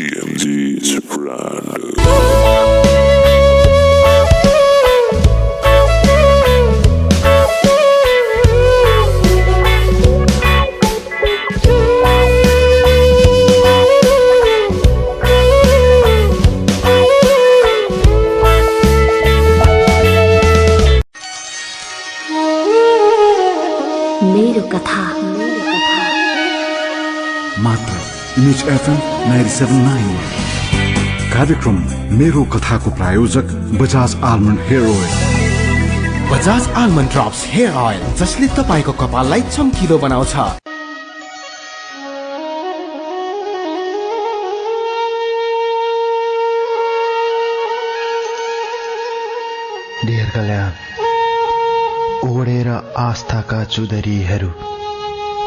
TMZ Soprano. मेरो कथा मात्र इमेज FM 97.9 कार्यक्रम मेरो कथाको प्रायोजक Bajaj almond hair oil. Bajaj almond drops hair oil जसले तपाईको कपाललाई चम्किलो बनाउँछ। डियर कल्याण, ओढेर आस्थाका चुदरीहरू,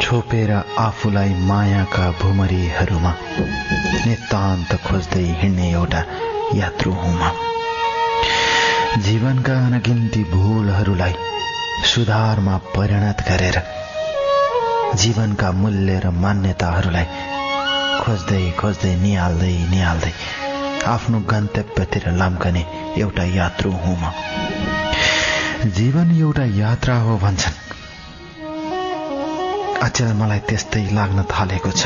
छोपेर आफूलाई मायाका भुमरीहरूमा नितान्त खोज्दै हिँड्ने एउटा यात्रु हुँ म। जीवनका अनगिन्ती भूलहरूलाई सुधारमा परिणत गरेर जीवनका मूल्य र मान्यताहरूलाई खोज्दै खोज्दै निहाल्दै आफ्नो गन्तव्यतिर लम्कने एउटा यात्रु हुँ म। जीवन एउटा यात्रा हो भन्छन्, अचेल मलाई त्यस्तै लाग्न थालेको छ।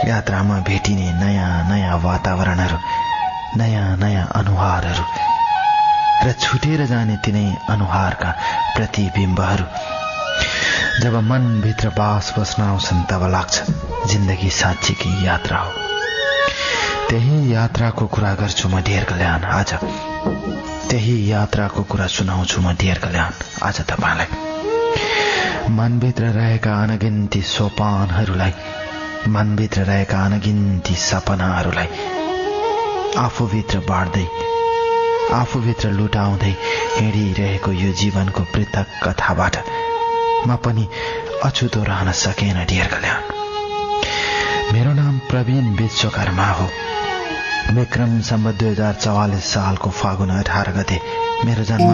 यात्रामा भेटिने नयाँ नयाँ वातावरणहरू, नयाँ नयाँ अनुहारहरू र छुटेर जाने तिनै अनुहारका प्रतिबिम्बहरू जब मनभित्र बास बस्न आउँछन् तब लाग्छ जिन्दगी साँच्चीकै यात्रा हो। त्यही यात्राको कुरा गर्छु म डियर कल्याण आज। त्यही यात्राको कुरा सुनाउँछु म डियर कल्याण आज तपाईलाई। मनभित्र रहेका अनगिन्ती सोपानहरूलाई, मनभित्र रहेका अनगिन्ती सपनाहरूलाई आफूभित्र बाँड्दै, आफूभित्र लुटाउँदै हिँडिरहेको यो जीवनको पृथक कथाबाट म पनि अछुतो रहन सकेन डियर कल्याण। मेरो नाम प्रवीण विश्वकर्मा हो। विक्रम सम्वत 2044 सालको फागुन 18 गते मेरो जन्म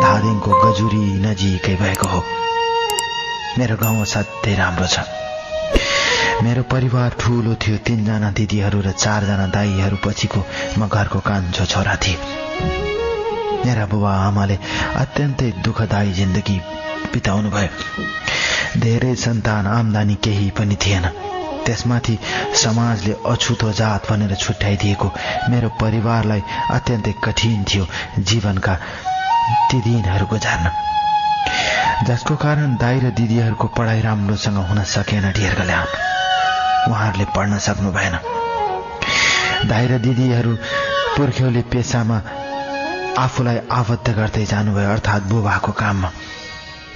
धादिङको गजुरी नजिकै भएको हो। मेरो गाउँ असाध्यै राम्रो छ। मेरो परिवार ठूलो थियो। 3 जना दिदीहरू र 4 जना दाइहरू पछिको म घरको कान्छो छोरा थिए। मेरा बुबा आमाले अत्यन्तै दुःखदायी जिन्दगी बिताउनु भयो। धेरै सन्तान, आम्दानी केही पनि थिएन। त्यसमाथि समाजले अछुतो जात भनेर छुट्याइदिएको मेरो परिवारलाई अत्यन्तै कठिन थियो जीवनका ती दिनहरू गुजार्न, जसको कारण दाइ र दिदीहरूको पढाइ राम्रोसँग हुन सकेन डियर कल्याण। उहाँहरूले पढ्न सक्नु भएन। दाइ र दिदीहरू पुर्ख्यौली पेसामा आफूलाई आबद्ध गर्दै जानुभयो, अर्थात् बुबाको काममा।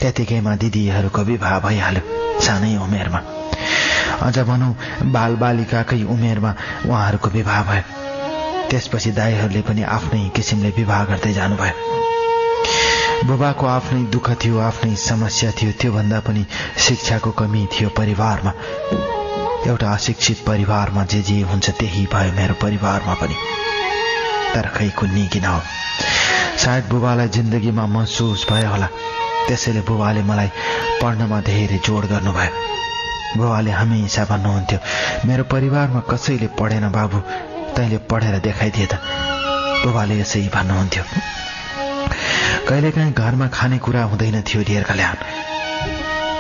त्यतिकैमा दिदीहरूको विवाह भइहाल्यो सानै उमेरमा। अझ भनौँ बालबालिकाकै उमेरमा उहाँहरूको विवाह भयो। त्यसपछि दाइहरूले पनि आफ्नै किसिमले विवाह गर्दै जानुभयो। बुबाको आफ्नै दुःख थियो, आफ्नै समस्या थियो। त्योभन्दा पनि शिक्षाको कमी थियो परिवारमा। एउटा अशिक्षित परिवारमा जे हुन्छ त्यही भयो मेरो परिवारमा पनि। तर खै कुन्नी किन हो, सायद बुबालाई जिन्दगीमा महसुस भयो होला। त्यसैले बुबाले मलाई पढ्नमा धेरै जोड गर्नुभयो। बुबाले हमेसा भन्नुहुन्थ्यो, मेरो परिवारमा कसैले पढेन बाबु, तैँले पढेर देखाइदिए त। बुबाले यसै भन्नुहुन्थ्यो। कहिलेकाहीँ घरमा खानेकुरा हुँदैन थियो डियर कल्याण।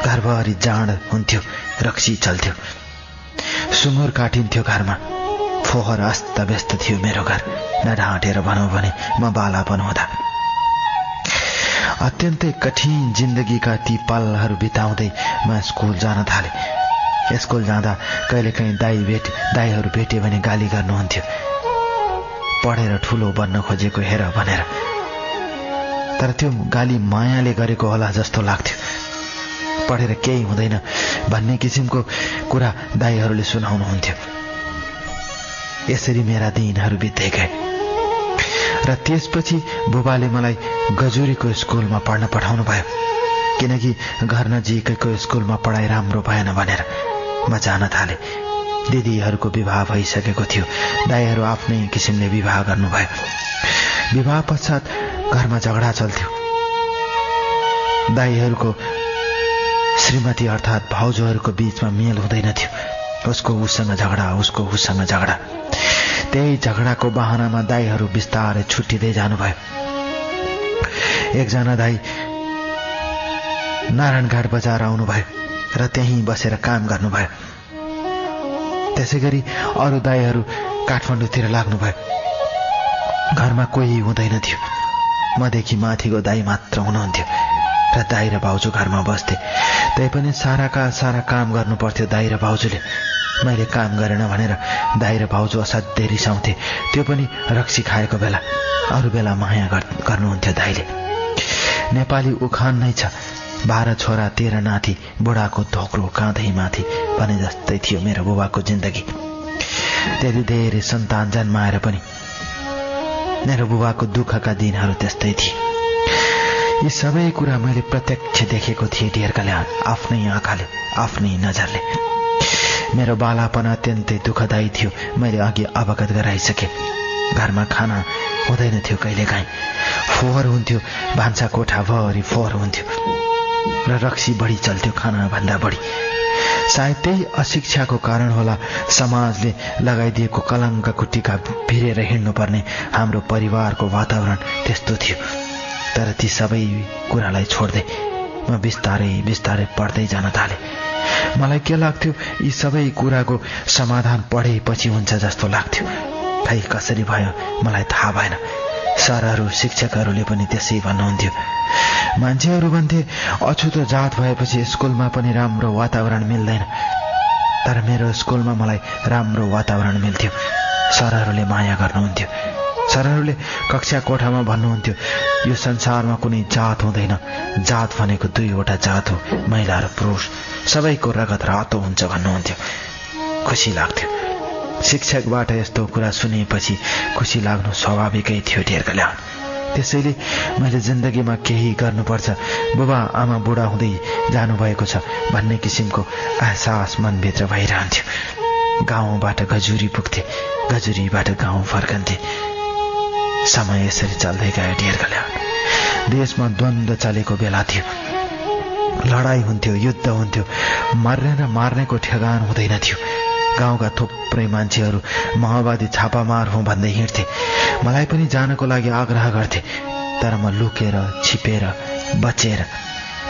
घरभरि जाँड हुन्थ्यो, रक्सी चल्थ्यो, सुँगुर काटिन्थ्यो घरमा। फोहोर अस्तव्यस्त थियो मेरो घर। नढाँटेर भनौँ भने म बालापन हुँदा अत्यन्तै कठिन जिन्दगीका ती पलहरू बिताउँदै म स्कुल जान थालेँ। स्कुल जाँदा कहिलेकाहीँ दाइहरू भेटे भने गाली गर्नुहुन्थ्यो, पढेर ठुलो बन्न खोजेको हेर भनेर। तर त्यो गाली मायाले गरेको होला जस्तो लाग्थ्यो। पढेर केही हुँदैन भन्ने किसिमको कुरा दाइहरूले सुनाउनुहुन्थ्यो। यसरी मेरा दिनहरू बित्दै गए र त्यसपछि बुबाले मलाई गजुरीको स्कुलमा पढ्न पठाउनु भयो, किनकि घर नजिकैको स्कुलमा पढाइ राम्रो भएन भनेर म जान थालेँ। दिदीहरूको विवाह भइसकेको थियो। दाइहरू आफ्नै किसिमले विवाह गर्नुभयो। विवाह पश्चात घरमा झगडा चल्थ्यो। दाइहरूको श्रीमती अर्थात् भाउजूहरूको बीचमा मेल हुँदैन थियो। उसको उसँग झगडा, उसको उसँग झगडा। त्यही झगडाको बहानामा दाईहरू बिस्तारै छुट्टिँदै जानुभयो। एकजना दाई नारायणघाट बजार आउनुभयो र त्यहीँ बसेर काम गर्नुभयो। त्यसै गरी अरू दाईहरू काठमाडौँतिर लाग्नुभयो। घरमा कोही हुँदैन थियो। मदेखि माथिको दाई मात्र हुनुहुन्थ्यो र दाई र भाउजू घरमा बस्थे। त्यही पनि साराका सारा काम गर्नु पर्थ्यो दाई र भाउजूले। मैले काम गरेन भनेर दाई र भाउजू असाध्यै रिसाउँथे, त्यो पनि रक्सी खाएको बेला। अरू बेला माया गर्नुहुन्थ्यो दाईले। नेपाली उखान नै छ, 12 छोरा 13 नाति, बुढाको धोक्रो काँधै माथि भने जस्तै थियो मेरो बुबाको जिन्दगी। त्यति धेरै सन्तान जन्माएर पनि मेरो बुबाको दुःखका दिनहरू त्यस्तै थिए। यी सबै कुरा मैले प्रत्यक्ष देखेको थिएँ डियर कल्याण, आफ्नै आँखाले, आफ्नै नजरले। मेरो बालापना अत्यन्तै दुःखदायी थियो। मैले अघि अवगत गराइसकेँ। घरमा खाना हुँदैन थियो, कहिलेकाहीँ फोहोर हुन्थ्यो, भान्सा कोठाभरि फोहोर हुन्थ्यो र रक्सी बढी चल्थ्यो खानाभन्दा बढी। सायद त्यही अशिक्षाको कारण होला समाजले लगाइदिएको कलङ्कको टीका भिरेर हिँड्नुपर्ने हाम्रो परिवारको वातावरण त्यस्तो थियो। तर ती सबै कुरालाई छोड्दै म बिस्तारै बिस्तारै पढ्दै जान थालेँ। मलाई के लाग्थ्यो, यी सबै कुराको समाधान पढेपछि हुन्छ जस्तो लाग्थ्यो। खै कसरी भयो मलाई थाहा भएन। सरहरू शिक्षकहरूले पनि त्यसै भन्नुहुन्थ्यो। मान्छेहरू भन्थे अछुतो जात भएपछि स्कुलमा पनि राम्रो वातावरण मिल्दैन। तर मेरो स्कुलमा मलाई राम्रो वातावरण मिल्थ्यो। सरहरूले माया गर्नुहुन्थ्यो। सरहरूले कक्षा कोठामा भन्नुहुन्थ्यो, यो संसारमा कुनै जात हुँदैन, जात भनेको 2वटा जात हो, महिला र पुरुष, सबैको रगत रातो हुन्छ भन्नुहुन्थ्यो। खुसी लाग्थ्यो। शिक्षकबाट यस्तो कुरा सुनेपछि खुसी लाग्नु स्वाभाविकै थियो डियर कल्याण। त्यसैले मैले जिन्दगीमा केही गर्नुपर्छ, बुबा आमा बुढा हुँदै जानुभएको छ भन्ने किसिमको एहसास मनभित्र भइरहन्थ्यो। गाउँबाट गजुरी पुग्थे, गजुरीबाट गाउँ फर्कन्थे। समय यसरी चल्दै गयो डियर कल्याण। देशमा द्वन्द्व चलेको बेला थियो। लडाईँ हुन्थ्यो, युद्ध हुन्थ्यो, मर्ने र मार्नेको ठेगान हुँदैन थियो। गाउँका थुप्रै मान्छेहरू माओवादी छापामार हुँ भन्दै हिँड्थे। मलाई पनि जानको लागि आग्रह गर्थे, तर म लुकेर छिपेर बचेर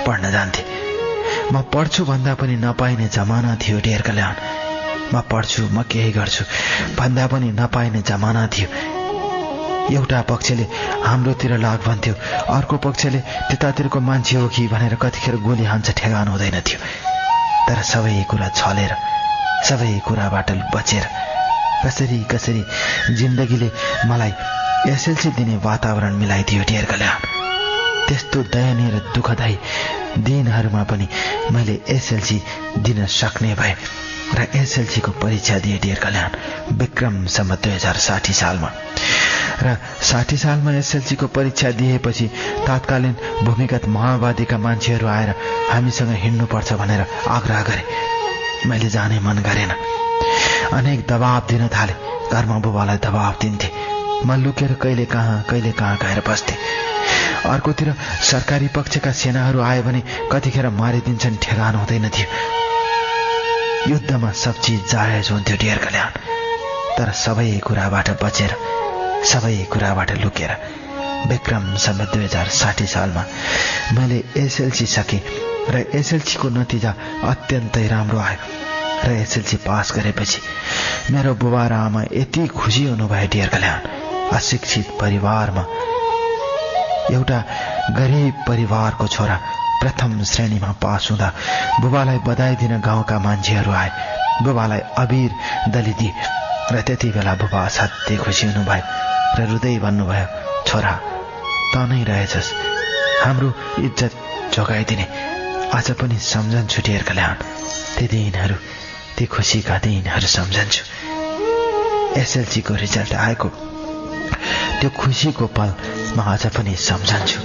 पढ्न जान्थे। म पढ्छु भन्दा पनि नपाइने जमाना थियो डियर कल्याण। म पढ्छु, म केही गर्छु भन्दा पनि नपाइने जमाना थियो। एउटा पक्षले हाम्रोतिर लाग भन्थ्यो, अर्को पक्षले त्यतातिरको मान्छे हो कि भनेर कतिखेर गोली हान्छ ठेगान हुँदैन थियो। तर सबै कुरा छलेर, सबै कुराबाट बचेर कसरी कसरी जिन्दगीले मलाई एसएलसी दिने वातावरण मिलाइदियो डियर कल्याण। त्यस्तो दयनीय र दुःखदायी दिनहरूमा पनि मैले एसएलसी दिन सक्ने भए र एसएलसीको परीक्षा दिए डियर कल्याण, विक्रम सम्वत 2060 सालमा। र 60 सालमा एसएलसीको परीक्षा दिएपछि तात्कालीन भूमिगत माओवादीका मान्छेहरू आएर हामीसँग हिँड्नुपर्छ भनेर आग्रह गरे। मैले जाने मन गरेन। अनेक दबाब दिन थाले। घरमा बुबालाई दबाब दिन्थे। म लुकेर कहिले कहाँ गएर बस्थे। अर्कोतिर सरकारी पक्षका सेनाहरू आए भने कतिखेर मारिदिन्छन्, ठेगान हुँदैन थियो। युद्धमा सब चिज जायज हुन्थ्यो डियर कल्याण। तर सबै कुराबाट बचेर, सबै कुराबाट लुकेर विक्रम सम्वत 2060 सालमा मैले एसएलसी सके र एसएलसीको नतिजा अत्यन्तै राम्रो आयो। र एसएलसी पास गरेपछि मेरो बुबा र आमा यति खुसी हुनुभयो डियर कल्याण। अशिक्षित परिवारमा एउटा गरिब परिवारको छोरा प्रथम श्रेणीमा पास हुँदा बुबालाई बधाई दिन गाउँका मान्छेहरू आए। बुबालाई अबिर दलिदिए र त्यति बेला बुबा असाध्यै खुसी हुनुभयो र रुँदै भन्नुभयो, छोरा त नै रहेछस्, हाम्रो इज्जत जोगाइदिने। आज पनि सम्झन्छु डियर कल्याण, ती दिनहरू, ती खुसीका दिनहरू सम्झन्छु। एसएलसीको रिजल्ट आएको त्यो खुसीको पल म आज पनि सम्झन्छु।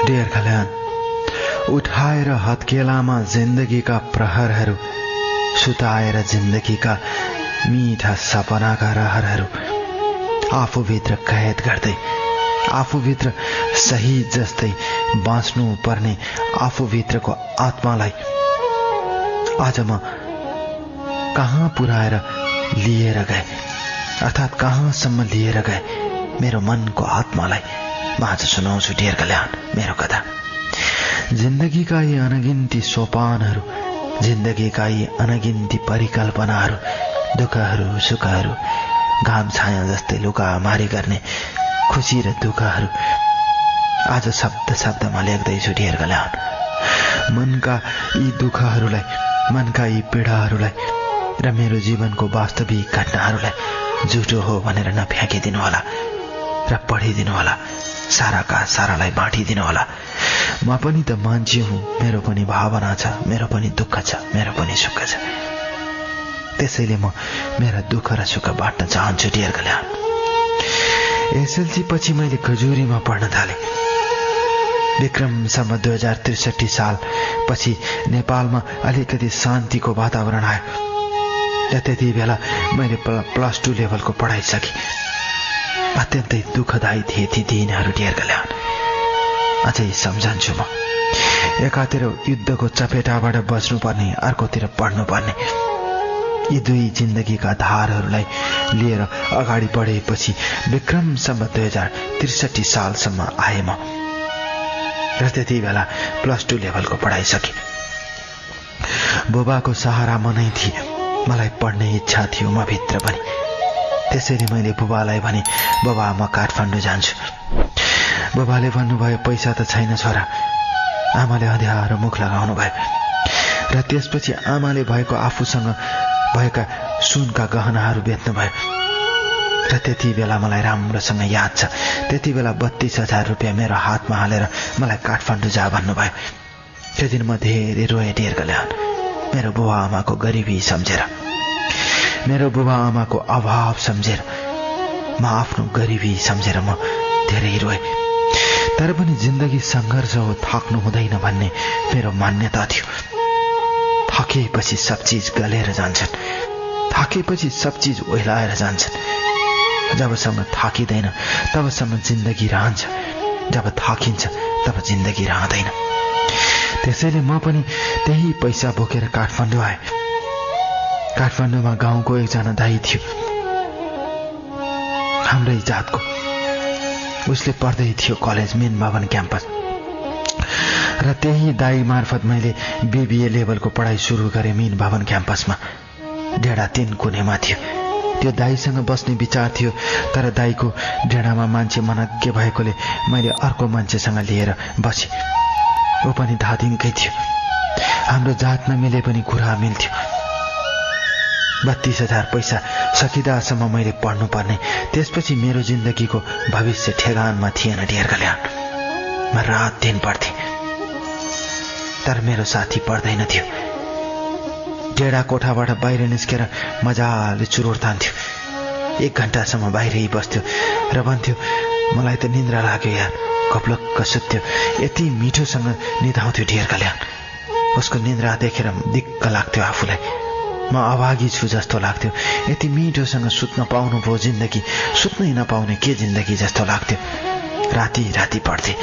डियर कल्याण, उठाएर हत्केलामा जिन्दगीका प्रहरहरू, सुताएर जिन्दगीका मीठा सपनाका रहरहरू आफूभित्र कैद गर्दै, आफूभित्र शहीद जस्तै बाँच्नु पर्ने आफूभित्रको आत्मालाई आज म कहाँ पुर्याएर लिएर गए, अर्थात् कहाँसम्म लिएर गए मेरो मनको आत्मालाई म आज सुनाउँछु डियर कल्याण मेरो कथा। जिन्दगीका यी अनगिन्ती सोपानहरू, जिन्दगीका यी अनगिन्ती परिकल्पनाहरू, दुःखहरू सुखहरू, घाम छाया जस्तै लुकामारी गर्ने खुसी र दुःखहरू आज शब्द शब्दमा लेख्दैछु डियर कल्याण। मनका यी दुःखहरूलाई, मनका यी पीडाहरूलाई र मेरो जीवनको वास्तविक घटनाहरूलाई झुटो हो भनेर नफ्याँकिदिनु होला र पढिदिनु होला, साराका सारालाई बाँटिदिनु होला। म पनि त मान्छे हुँ, मेरो पनि भावना छ, मेरो पनि दुःख छ, मेरो पनि सुख छ। त्यसैले म मेरा दुःख र सुख बाँट्न चाहन्छु डियर कल्याण। एसएलसी पछि मैले खजुरीमा पढ्न थालेँ। विक्रमसम्म 2063 साल पछि नेपालमा अलिकति शान्तिको वातावरण आयो र त्यति बेला मैले +2 लेभलको पढाइ सकेँ। अत्यन्तै दुःखदायी थिए ती दिनहरू डियर कल्याण। अझै सम्झन्छु म। एकातिर युद्धको चपेटाबाट बच्नुपर्ने, अर्कोतिर पढ्नुपर्ने, यी दुई जिन्दगीका धारहरूलाई लिएर अगाडि बढेपछि विक्रमसम्म 2063 सालसम्म आए म र त्यति बेला +2 लेभलको पढाइ सकेँ। बुबाको सहारा म नै थिएँ। मलाई पढ्ने इच्छा थियो म भित्र पनि। त्यसैले मैले बुबालाई भने, बुबा म काठमाडौँ जान्छु। बुबाले भन्नुभयो पैसा त छैन छोरा। आमाले अँध्यारो मुख लगाउनु भयो र त्यसपछि आमाले भएको आफूसँग भएका सुनका गहनाहरू बेच्नुभयो र त्यति बेला मलाई राम्रोसँग याद छ। त्यति बेला 32,000 रुपियाँ मेरो हातमा हालेर मलाई काठमाडौँ जा भन्नुभयो। त्यो दिन म धेरै रोएँ डियर कल्याण। मेरो बुबा आमाको गरिबी सम्झेर, मेरो बुबा आमाको अभाव सम्झेर, म आफ्नो गरिबी सम्झेर म धेरै रोएँ। तर पनि जिन्दगी सङ्घर्ष हो, थाक्नु हुँदैन भन्ने मेरो मान्यता थियो। थाकेपछि सब चिज गलेर जान्छन्, थाकेपछि सब चिज ओइलाएर जान्छन्। जबसम्म थाकिँदैन तबसम्म जिन्दगी रहन्छ, जब थाकिन्छ तब जिन्दगी रहँदैन। त्यसैले म पनि त्यही पैसा बोकेर काठमाडौँ आएँ। काठमाडौँमा गाउँको एकजना दाई थियो, हाम्रै जातको। उसले पढ्दै थियो कलेज मेन भवन क्याम्पस र त्यही दाई मार्फत मैले BBA लेभलको पढाइ सुरु गरेँ मेन भवन क्याम्पसमा। डेढा 3 कुनेमा थियो। त्यो दाईसँग बस्ने विचार थियो, तर दाईको डेढामा मान्छे मनज्ञ भएकोले मैले अर्को मान्छेसँग लिएर बसेँ। ऊ पनि धादिङकै थियो। हाम्रो जात नमिले पनि कुरा मिल्थ्यो। 32,000 पैसा सकिदासम्म मैले पढ्नुपर्ने। त्यसपछि मेरो जिन्दगीको भविष्य ठेगानमा थिएन डियर कल्याण। म रात दिन पढ्थेँ, तर मेरो साथी पढ्दैन थियो। डेढा कोठाबाट बाहिर निस्केर मजाले चुरोट तान्थ्यो। 1 घण्टासम्म बाहिरै बस्थ्यो र भन्थ्यो मलाई त निन्द्रा लाग्यो यार। कपलक्क सुत्थ्यो। यति मिठोसँग निधाउँथ्यो डियर कल्याण। उसको निन्द्रा देखेर दिक्क लाग्थ्यो आफूलाई। म अभागी छु जस्तो लाग्थ्यो। यति मिठोसँग सुत्न पाउनु भयो जिन्दगी, सुत्नै नपाउने के जिन्दगी जस्तो लाग्थ्यो। राति राति पढ्थेँ।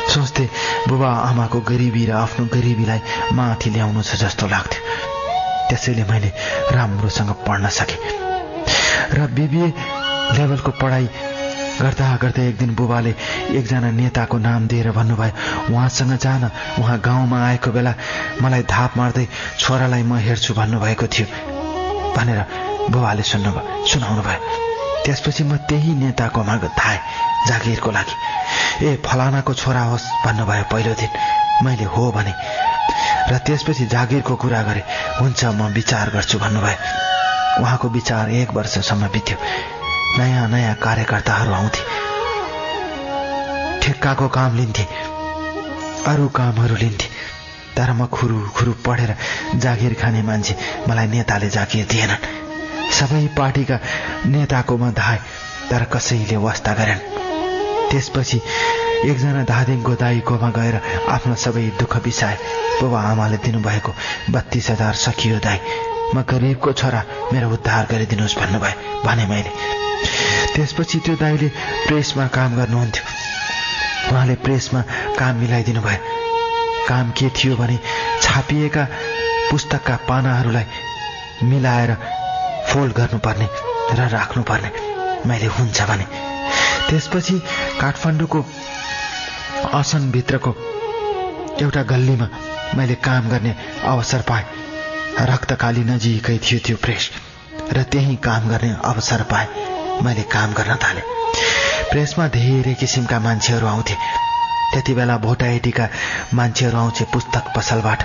सोच्थेँ बुबा आमाको गरिबी र आफ्नो गरिबीलाई माथि ल्याउनु छ जस्तो लाग्थ्यो। त्यसैले मैले राम्रोसँग पढ्न सकेँ र BBA लेभलको पढाइ गर्दा गर्दै एक दिन बुबाले एकजना नेताको नाम दिएर भन्नुभयो उहाँसँग जान। उहाँ गाउँमा आएको बेला मलाई धाप मार्दै छोरालाई म हेर्छु भन्नुभएको थियो भनेर बुबाले सुनाउनु भयो। त्यसपछि म त्यही नेताकोमा धाएँ जागिरको लागि। ए फलानाको छोरा होस् भन्नुभयो पहिलो दिन। मैले हो भने र त्यसपछि जागिरको कुरा गरेँ। हुन्छ म विचार गर्छु भन्नुभयो। उहाँको विचार 1 वर्षसम्म बित्यो। नयाँ नयाँ कार्यकर्ताहरू आउँथे, ठेक्काको काम लिन्थे, अरू कामहरू लिन्थे। तर म खुरु खुरु पढेर जागिर खाने मान्छे, मलाई नेताले जागिर दिएनन्। सबै पार्टीका नेताको म धाएँ, तर कसैले वास्ता गरेन। त्यसपछि एकजना धादिङको दाईकोमा गएर आफ्नो सबै दुःख बिसाए। बुबा आमाले दिनुभएको 32,000 सकियो दाई, म गरिबको छोरा, मेरो उद्धार गरिदिनुहोस् भने मैले। त्यसपछि त्यो दाइले प्रेसमा काम गर्नुहुन्थ्यो। उहाँले प्रेसमा काम मिलाइदिनु भयो। काम के थियो भने छापिएका पुस्तकका पानाहरूलाई मिलाएर फोल्ड गर्नुपर्ने र राख्नुपर्ने। मैले हुन्छ भने त्यसपछि काठमाडौँको असनभित्रको एउटा गल्लीमा मैले काम गर्ने अवसर पाएँ। रक्तकाली नजिकै थियो त्यो प्रेस र त्यही काम गर्ने अवसर पाएँ। मैले काम गर्न थालेँ। प्रेसमा धेरै किसिमका मान्छेहरू आउँथे। त्यति बेला भोटाइटीका मान्छेहरू आउँथे पुस्तक पसलबाट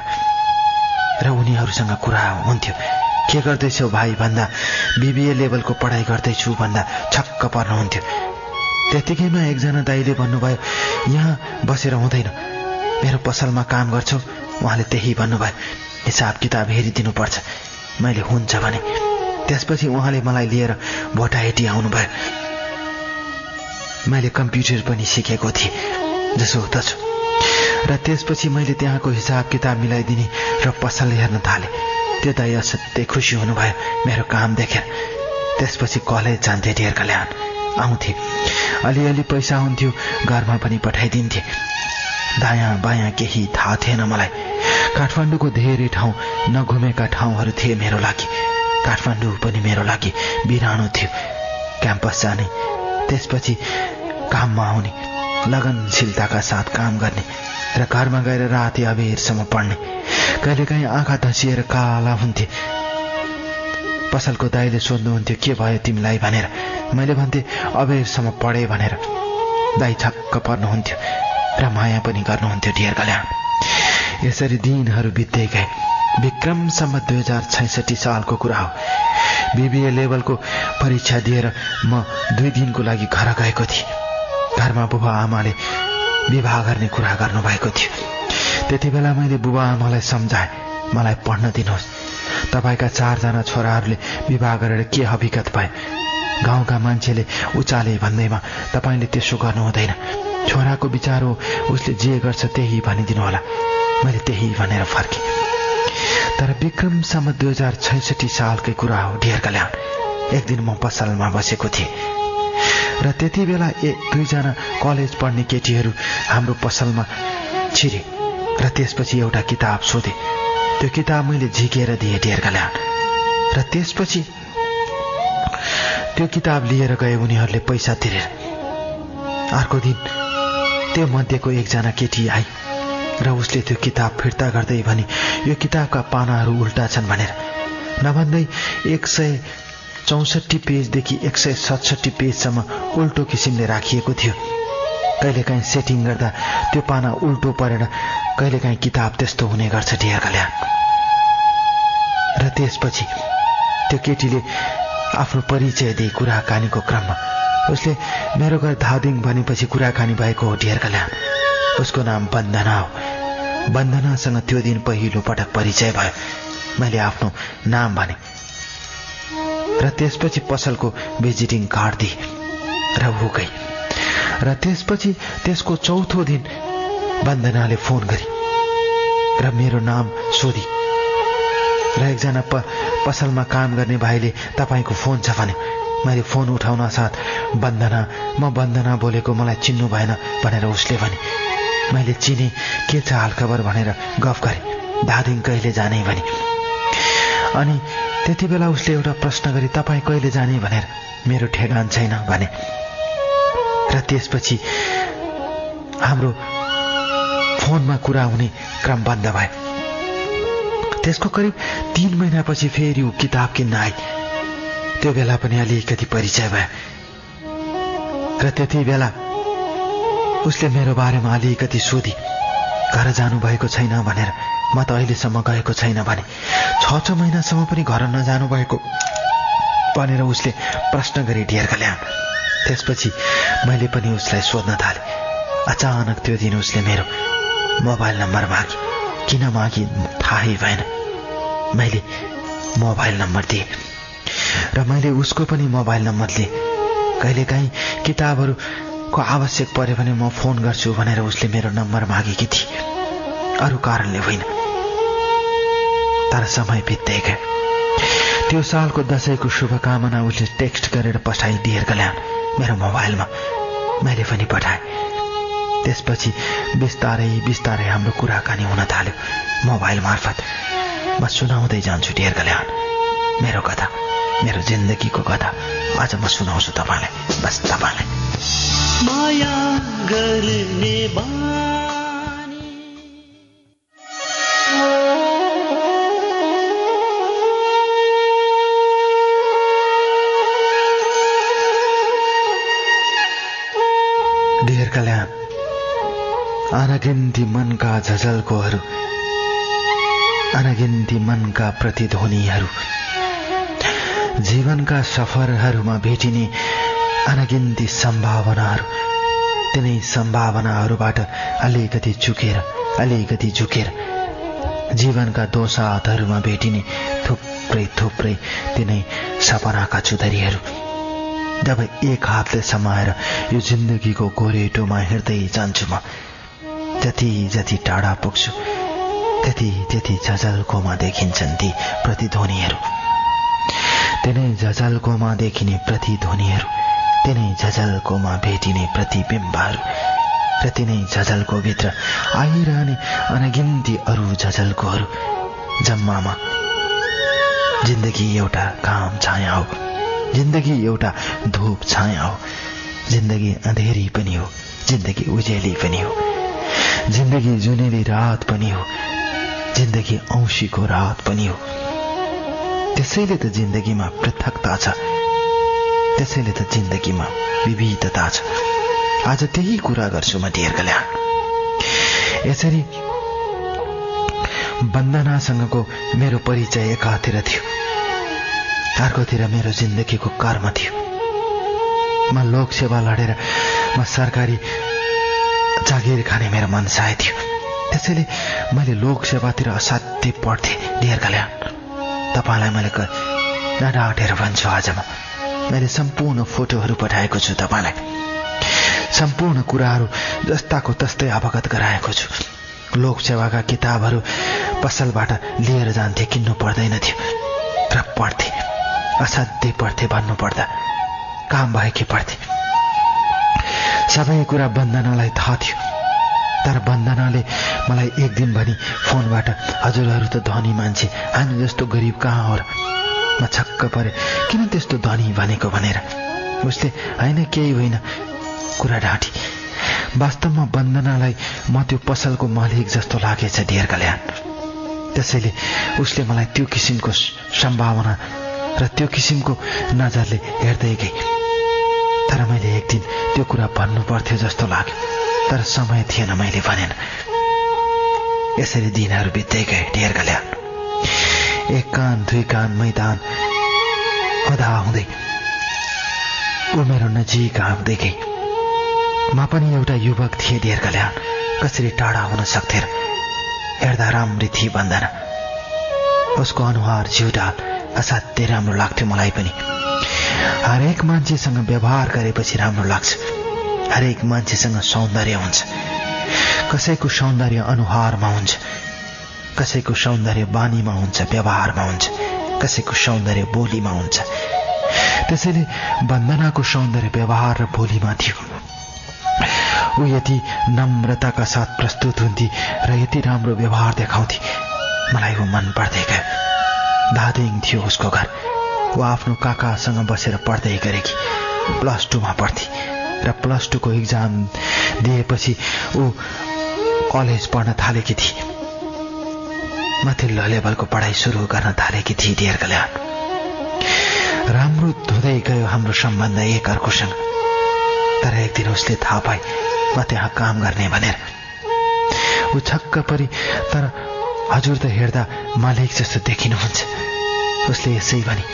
र उनीहरूसँग कुरा हुन्थ्यो। के गर्दैछौ भाइ भन्दा BBA लेभलको पढाइ गर्दैछु भन्दा छक्क पर्नुहुन्थ्यो। त्यतिकैमा एकजना दाइले भन्नुभयो, यहाँ बसेर हुँदैन, मेरो पसलमा काम गर्छौ। उहाँले त्यही भन्नुभयो, हिसाब किताब हेरिदिनु पर्छ। मैले हुन्छ भने त्यसपछि उहाँले मलाई लिएर भोटाइटी आउनुभयो। मैले कम्प्युटर पनि सिकेको थिएँ जसो तसो, र त्यसपछि मैले त्यहाँको हिसाब किताब मिलाइदिने र पसल हेर्न थालेँ। त्यो दाइ असाध्यै खुसी हुनुभयो मेरो काम देखेर। त्यसपछि कलेज जान्थे, ढेर कल्याण आउँथे। अलिअलि पैसा हुन्थ्यो, घरमा पनि पठाइदिन्थे। दायाँ बायाँ केही थाहा थिएन मलाई। काठमाडौँको धेरै ठाउँ नघुमेका ठाउँहरू थिए मेरो लागि। काठमाडौँ पनि मेरो लागि बिरानो थियो। क्याम्पस जाने, त्यसपछि काममा आउने, लगनशीलताका साथ काम गर्ने र घरमा गएर राति अबेरसम्म पढ्ने। कहिलेकाहीँ आँखा धसिएर काला हुन्थे। पसलको दाइले सोध्नुहुन्थ्यो, के भयो तिमीलाई भनेर। मैले भन्थे, अबेरसम्म पढे भनेर। दाइ छक्क पर्नुहुन्थ्यो र माया पनि गर्नुहुन्थ्यो, ढेर कल्याण। यसरी दिनहरू बित्दै गए। विक्रमसम्म 2066 सालको कुरा हो। BBA लेभलको परीक्षा दिएर म 2 दिनको लागि घर गएको थिएँ। घरमा बुबा आमाले विवाह गर्ने कुरा गर्नुभएको थियो। त्यति बेला मैले बुबा आमालाई सम्झाएँ, मलाई पढ्न दिनुहोस्। तपाईका 4 जना छोराहरूले विवाह गरेर के हकीकत भयो? गाउँका मान्छेले उचाले भन्दैमा तपाईले त्यसो गर्नु हुँदैन। छोराको विचार हो, उसले जे गर्छ त्यही भनिदिनु होला। मैले त्यही भनेर फर्केँ। तर विक्रमसम्म 2066 सालकै कुरा हो, ढेर कल्याण। एक दिन म पसलमा बसेको थिएँ र त्यति बेला 1-2 जना कलेज पढ्ने केटीहरू हाम्रो पसलमा छिरे र त्यसपछि एउटा किताब सोधे। त्यो किताब मैले झिकेर दिएँ, ढेर कल्याण। र त्यसपछि त्यो किताब लिएर गए उनीहरूले पैसा तिरेर। अर्को दिन त्यो मध्येको एकजना केटी आई र उसले त्यो किताब फिर्ता गर्दै भने, यो किताबका पानाहरू उल्टा छन् भनेर। नभन्दै 164 पेजदेखि 167 पेजसम्म उल्टो किसिमले राखिएको थियो। कहिलेकाहीँ सेटिङ गर्दा त्यो पाना उल्टो परेर कहिलेकाहीँ किताब त्यस्तो हुने गर्छ, ढेर कल्याण। र त्यसपछि त्यो केटीले आफ्नो परिचय दिए कुराकानीको क्रममा। उसले मेरो घर धादिङ भनेपछि कुराकानी भएको हो, ढेर कल्याण। उसको नाम वन्दना हो। वन्दनासँग त्यो दिन पहिलो पटक परिचय भयो। मैले आफ्नो नाम भने र त्यसपछि पसलको भिजिटिङ कार्ड दिए र ऊ गई। र त्यसपछि त्यसको चौथो दिन वन्दनाले फोन गरी र मेरो नाम सोधी र एकजना पसलमा काम गर्ने भाइले तपाईको फोन छ भने। मैले फोन उठाउन साथ, वन्दना, म वन्दना बोलेको, मलाई चिन्नु भएन भनेर उसले भने। मैले चिने, के छ हालखबर भनेर गफ गरेँ। धादिङ कहिले जाने भने। अनि त्यति बेला उसले एउटा प्रश्न गरी, तपाईँ कहिले जाने भनेर। मेरो ठेगान छैन भने। र त्यसपछि हाम्रो फोनमा कुरा हुने क्रम बन्द भयो। त्यसको करिब 3 महिनापछि फेरि ऊ किताब किन्न आई। त्यो बेला पनि अलिकति परिचय भयो र त्यति बेला उसले मेरो बारेमा अलिकति सोधी। घर जानुभएको छैन भनेर। म त अहिलेसम्म गएको छैन भने। 6 महिनासम्म पनि घर नजानु भएको भनेर उसले प्रश्न गरे, ढेर कल्याण। त्यसपछि मैले पनि उसलाई सोध्न थालेँ। अचानक त्यो दिन उसले मेरो मोबाइल नम्बर मागी। किन मागी थाहै भएन। मैले मोबाइल नम्बर दिएँ र मैले उसको पनि मोबाइल नम्बर लिएँ। कहिलेकाहीँ किताबहरूको आवश्यक पऱ्यो भने म फोन गर्छु भनेर उसले मेरो नम्बर मागेकी थिए, अरू कारणले होइन। तर समय बित्दै गयो। त्यो सालको दशैंको शुभकामना उसले टेक्स्ट गरेर पठाई डियर कल्याण मेरो मोबाइलमा। मैले पनि पठाएँ। त्यसपछि बिस्तारै बिस्तारै हाम्रो कुराकानी हुन थाल्यो मोबाइल मार्फत। म सुनाउँदै जान्छु डियर कल्याण मेरो कथा, मेरो जिन्दगीको कथा आज म सुनाउँछु तपाईलाई। बस तपाईलाई माया गर्ने बानी। डियर कल्याण, अनगिन्ती मनका झझल्कोहरू, अनगिन्ती मनका प्रतिध्वनिहरू, जीवनका सफरहरूमा भेटिने अनगिन्ती सम्भावनाहरू, तिनै सम्भावनाहरूबाट अलिकति झुकेर जीवनका दोसाधहरूमा भेटिने थुप्रै थुप्रै तिनै सपनाका चुधरीहरू जब एक हातले समाएर यो जिन्दगीको गोरेटोमा हिँड्दै जान्छु म, जति जति टाढा पुग्छु त्यति त्यति झझल्कोमा देखिन्छन् ती प्रतिध्वनिहरू, तिनै झझल्कोमा देखिने प्रतिध्वनिहरू, तिनै झझल्कोमा भेटिने प्रतिबिम्बहरू र तिनै झझल्को भित्र आइरहने अनगिन्ती अरू झझल्कोहरू। जम्मामा जिन्दगी एउटा घाम छाया हो, जिन्दगी एउटा धूप छाया हो, जिन्दगी अँधेरी पनि हो, जिन्दगी उजेली पनि हो, जिन्दगी जुनेली रात पनि हो, जिन्दगी औँसीको रात पनि हो। त्यसैले त जिन्दगीमा पृथकता छ, त्यसैले त जिन्दगीमा विविधता छ। आज त्यही कुरा गर्छु म डियर कल्याण। यसरी वन्दनासँगको मेरो परिचय एकातिर थियो, अर्कोतिर मेरो जिन्दगीको कर्म थियो। म लोकसेवा लडेर म सरकारी जागिर खाने मेरो मनसाय थियो। त्यसैले मैले लोकसेवातिर असाध्यै पढ्थेँ डियर कल्याण। तपाईलाई मैले नडाँटेर भन्छु आज मैले सम्पूर्ण फोटोहरू पठाएको छु तपाईलाई, सम्पूर्ण कुराहरू जस्ताको तस्तै अवगत गराएको छु। लोकसेवाका किताबहरू पसलबाट लिएर जान्थे, किन्नु पर्दैन थियो र पढ्थे, असाध्यै पढ्थे भन्नुपर्दा, काम भएकै पढ्थे। सबै कुरा वन्दनालाई थाहा थियो, तर वन्दनाले मलाई एक दिन भनी फोनबाट हजुरहरू त धनी मान्छे, हामी जस्तो गरिब कहाँ हो र। म छक्क परे, किन त्यस्तो धनी भनेको भनेर। उसले होइन केही होइन कुरा ढाँटी। वास्तवमा वन्दनालाई म त्यो पसलको मालिक जस्तो लागेछ डियर कल्याण। त्यसैले उसले मलाई त्यो किसिमको सम्भावना र त्यो किसिमको नजरले हेर्दै गई। तर मैले एक दिन त्यो कुरा भन्नु पर्थ्यो जस्तो लाग्यो, तर समय थिएन, मैले भनेन। यसरी दिनहरू बित्दै गए डियर कल्याण। एक कान दुई कान मैदान हुँदा हुँदै ऊ मेरो नजिक आउँदै गई। म पनि एउटा युवक थिएँ डियर कल्याण, कसरी टाढा हुन सक्थे र। हेर्दा राम्री थिए वन्दना, उसको अनुहार जिउडाल असाध्यै राम्रो लाग्थ्यो मलाई पनि। हरेक मान्छेसँग व्यवहार गरेपछि राम्रो लाग्छ, हरेक मान्छेसँग सौन्दर्य हुन्छ। कसैको सौन्दर्य अनुहारमा हुन्छ, कसैको सौन्दर्य बानीमा हुन्छ, व्यवहारमा हुन्छ, कसैको सौन्दर्य बोलीमा हुन्छ। त्यसैले वन्दनाको सौन्दर्य व्यवहार र बोलीमा थियो। ऊ यति नम्रताका साथ प्रस्तुत हुन्थी र यति राम्रो व्यवहार देखाउँथी, मलाई ऊ मन पर्दै गयो। धादिङ थियो उसको घर। ऊ आफ्नो काकासँग बसेर पढ्दै गरेकी, +2 मा पढ्थी र +2 को एक्जाम दिएपछि ऊ कलेज पढ्न थालेकी थिए, माथिल्लो लेभलको पढाइ सुरु गर्न थालेकी थिए डियर कल्याण। राम्रो हुँदै गयो हाम्रो सम्बन्ध एक अर्कोसँग। तर एक दिन उसले थाहा पाए म त्यहाँ काम गर्ने भनेर। ऊ छक्क परी, तर हजुर त हेर्दा मालिक जस्तो देखिनुहुन्छ, उसले यसै भने।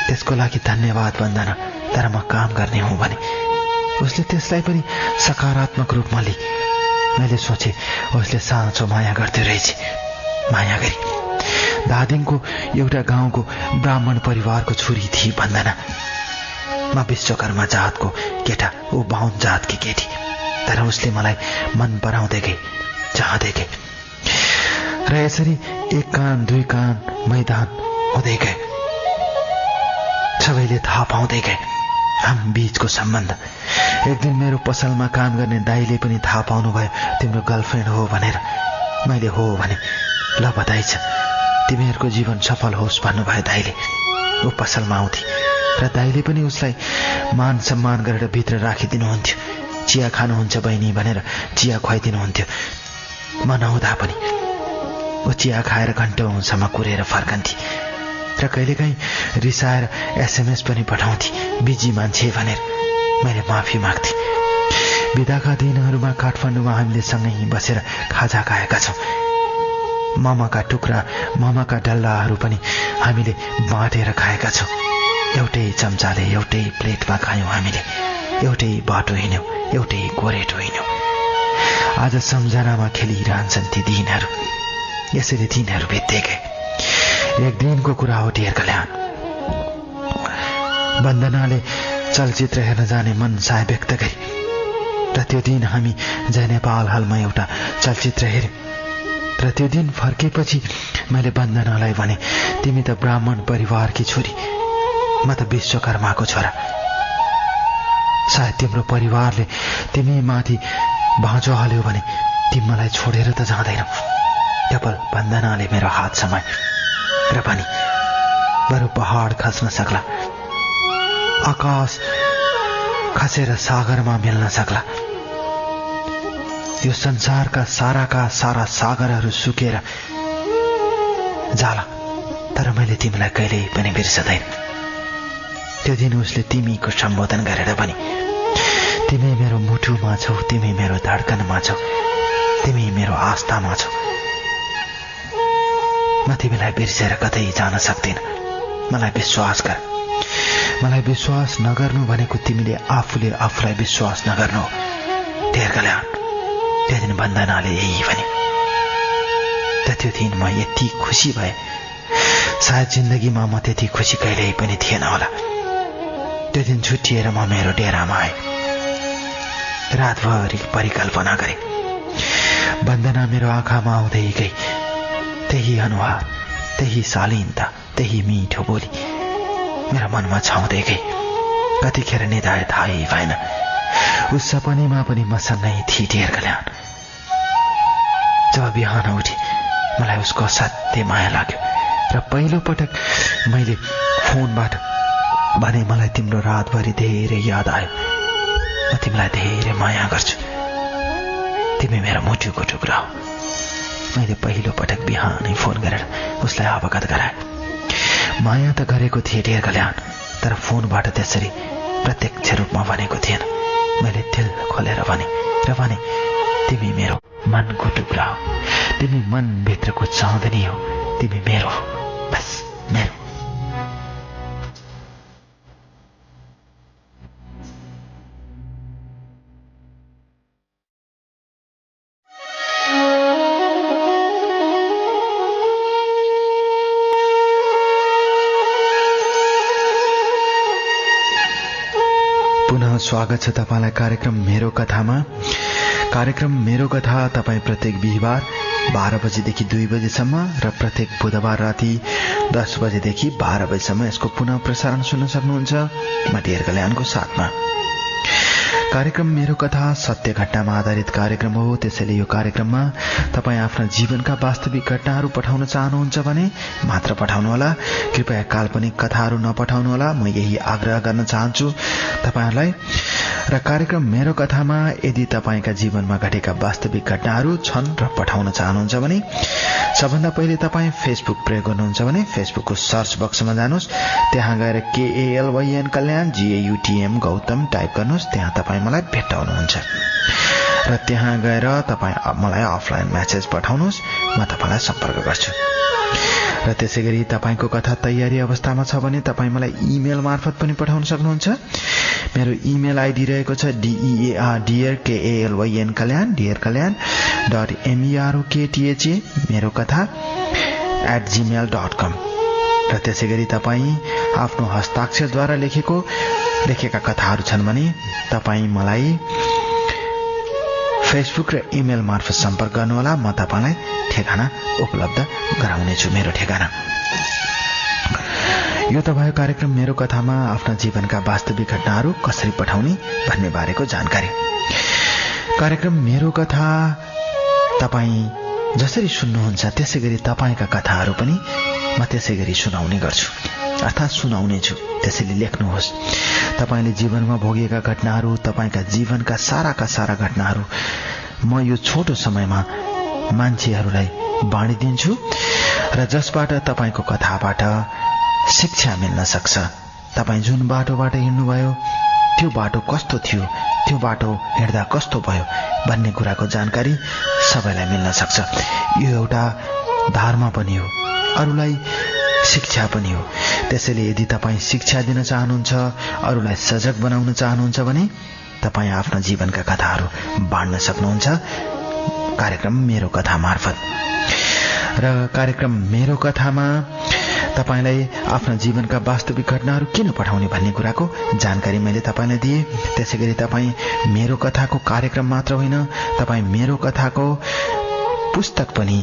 त्यसको लागि धन्यवाद वन्दना, तर म काम गर्ने हुँ भने। उसले त्यसलाई पनि सकारात्मक रूपमा लिए। मैले सोचे उसले साँचो माया गर्थ्यो रहेछ। माया गरी धादिङको एउटा गाउँको ब्राह्मण परिवारको छोरी थिए वन्दना। म विश्वकर्मा जातको केटा, ऊ बाहुन जातकी केटी। तर उसले मलाई मन पराउँदै गई, चाहँदै गई। र यसरी एक कान दुई कान मैदान हुँदै गए। सबैले थाहा पाउँदै गए हामी बीचको सम्बन्ध। एक दिन मेरो पसलमा काम गर्ने दाइले पनि थाहा पाउनुभयो तिम्रो गर्लफ्रेन्ड हो भनेर। मैले हो भने, ल बधाई छ, तिमीहरूको जीवन सफल होस् भन्नुभयो दाइले। ऊ पसलमा आउँथे र दाइले पनि उसलाई मान सम्मान गरेर भित्र राखिदिनुहुन्थ्यो। चिया खानुहुन्छ बहिनी भनेर चिया खुवाइदिनुहुन्थ्यो। म नहुँदा पनि ऊ चिया खाएर घन्टौँसम्म कुरेर फर्कन्थे र कहिलेकाहीँ रिसाएर SMS पनि पठाउँथे बिजी मान्छे भनेर। मैले माफी माग्थे। बिदाका दिनहरूमा काठमाडौँमा हामीले सँगै बसेर खाजा खाएका छौँ। मोमोका टुक्रा, मोमोका डल्लाहरू पनि हामीले बाँडेर खाएका छौँ। एउटै चम्चाले एउटै प्लेटमा खायौँ हामीले। एउटै बाटो हिँड्यौँ, एउटै गोरेटो हिँड्यौँ। आज सम्झनामा खेलिरहन्छन् ती दिनहरू। यसरी दिनहरू बित्दै गए। एक दिनको कुरा हो डियर कल्याण। वन्दनाले चलचित्र हेर्न जाने मनसाय व्यक्त गरी र त्यो दिन हामी जय नेपाल हलमा एउटा चलचित्र हेर्यौँ। र त्यो दिन फर्केपछि मैले वन्दनालाई भने, तिमी त ब्राह्मण परिवारकी छोरी, म त विश्वकर्माको छोरा। सायद तिम्रो परिवारले तिमी माथि भाँचो हाल्यो भने तिमी मलाई छोडेर त जाँदैनौ। केवल वन्दनाले मेरो हात समाए र पनि बरु पहाड खस्न सक्ला, आकाश खसेर सागरमा मिल्न सक्ला, यो संसारका सारा सागरहरू सुकेर जाला, तर मैले तिमीलाई कहिल्यै पनि बिर्सदैन। त्यो दिन उसले तिमीको सम्बोधन गरेर पनि, तिमी मेरो मुटुमा छौ, तिमी मेरो धड्कनमा छौ, तिमी मेरो आस्थामा छौ। म तिमीलाई बिर्सेर कतै जान सक्दिन। मलाई विश्वास गर। मलाई विश्वास नगर्नु भनेको तिमीले आफूले आफूलाई विश्वास नगर्नु हो। डियर कल्याण, त्यो दिन वन्दनाले यही भने। त्यो दिन म यति खुसी भए, सायद जिन्दगीमा म त्यति खुसी कहिल्यै पनि थिएन होला। त्यो दिन छुट्टिएर म मेरो डेरामा आएँ। रातभरि परिकल्पना गरे। वन्दना मेरो आँखामा आउँदै गई। त्यही अनुहार, त्यही शालीनता, त्यही मिठो बोली मेरो मनमा छाउँदै गई। कतिखेर निधाए थाहै भएन। उस सपनीमा पनि मसँगै थिए डियर कल्याण। जब बिहान उठे मलाई उसको असाध्य माया लाग्यो र पहिलो पटक मैले फोनबाट भने, मलाई तिम्रो रातभरि धेरै याद आयो, म तिमीलाई धेरै माया गर्छु, तिमी मेरो मुटुको टुक्रा हो। मैले पहिलो पटक बिहानै फोन गरेर उसलाई अवगत गराएँ। माया त गरेको थिएँ डियर कल्याण, तर फोनबाट त्यसरी प्रत्यक्ष रूपमा भनेको थिएन। मैले दिल खोलेर भने र भने, तिमी मेरो मनको टुक्रा हो, तिमी मनभित्रको चाँदनी हो, तिमी मेरो हो, बस मेरो। पुनः स्वागत छ तपाईलाई कार्यक्रम मेरो कथामा। कार्यक्रम मेरो कथा तपाईँ प्रत्येक बिहिबार 12 बजेदेखि 2 बजेसम्म र प्रत्येक बुधबार राति 10 बजेदेखि 12 बजेसम्म यसको पुनः प्रसारण सुन्न सक्नुहुन्छ म डियर कल्याणको साथमा। कार्यक्रम मेरो कथा सत्य घटनामा आधारित कार्यक्रम हो। त्यसैले यो कार्यक्रममा तपाईँ आफ्ना जीवनका वास्तविक घटनाहरू पठाउन चाहनुहुन्छ भने मात्र पठाउनुहोला। कृपया काल्पनिक कथाहरू नपठाउनुहोला, म यही आग्रह गर्न चाहन्छु तपाईहरूलाई। र कार्यक्रम मेरो कथामा यदि तपाईँका जीवनमा घटेका वास्तविक घटनाहरू छन् र पठाउन चाहनुहुन्छ भने सबभन्दा पहिले तपाईँ फेसबुक प्रयोग गर्नुहुन्छ भने फेसबुकको सर्च बक्समा जानुहोस्। त्यहाँ गएर KALYN कल्याण GAUTM गौतम टाइप गर्नुहोस्। त्यहाँ तपाईँ मलाई भेट्टाउनुहुन्छ र त्यहाँ गएर तपाईँ मलाई अफलाइन मेसेज पठाउनुहोस्, म तपाईँलाई सम्पर्क गर्छु। र त्यसै गरी तपाईँको कथा तयारी अवस्थामा छ भने तपाईँ मलाई इमेल मार्फत पनि पठाउन सक्नुहुन्छ। मेरो इमेल आइडी रहेको छ DEAR kalyan DEARkalyan.MEROKTHA मेरो कथा @gmail.com। र त्यसै गरी तपाईँ आफ्नो हस्ताक्षरद्वारा लेखेका कथाहरू छन् भने तपाईँ मलाई फेसबुक र इमेल मार्फत सम्पर्क गर्नुहोला। म तपाईँलाई ठेगाना उपलब्ध गराउनेछु, मेरो ठेगाना। यो त भयो कार्यक्रम मेरो कथामा आफ्ना जीवनका वास्तविक घटनाहरू कसरी पठाउने भन्ने बारेको जानकारी। कार्यक्रम मेरो कथा तपाईँ जसरी सुन्नुहुन्छ त्यसै गरी तपाईँका कथाहरू पनि म त्यसै गरी सुनाउने गर्छु, अर्थात् सुनाउने छु। त्यसैले लेख्नुहोस्। तपाईँले जीवनमा भोगेका घटनाहरू, तपाईँका जीवनका सारा घटनाहरू म यो छोटो समयमा मान्छेहरूलाई बाँडिदिन्छु र जसबाट तपाईँको कथाबाट शिक्षा मिल्न सक्छ। तपाईँ जुन बाटोबाट हिँड्नुभयो त्यो बाटो कस्तो थियो, त्यो बाटो हिँड्दा कस्तो भयो भन्ने कुराको जानकारी सबैलाई मिल्न सक्छ। यो एउटा धर्म पनि हो, अरूलाई शिक्षा पनि हो। त्यसैले यदि तपाईँ शिक्षा दिन चाहनुहुन्छ, अरूलाई सजग बनाउन चाहनुहुन्छ भने तपाईँ आफ्ना जीवनका कथाहरू बाँड्न सक्नुहुन्छ कार्यक्रम मेरो कथा मार्फत। र कार्यक्रम मेरो कथामा तपाईलाई आफ्ना जीवनका वास्तविक घटनाहरू किन पठाउने भन्ने कुराको जानकारी मैले तपाईलाई दिए। त्यसैगरी तपाईँ मेरो कथाको कार्यक्रम मात्र होइन, तपाईँ मेरो कथाको पुस्तक पनि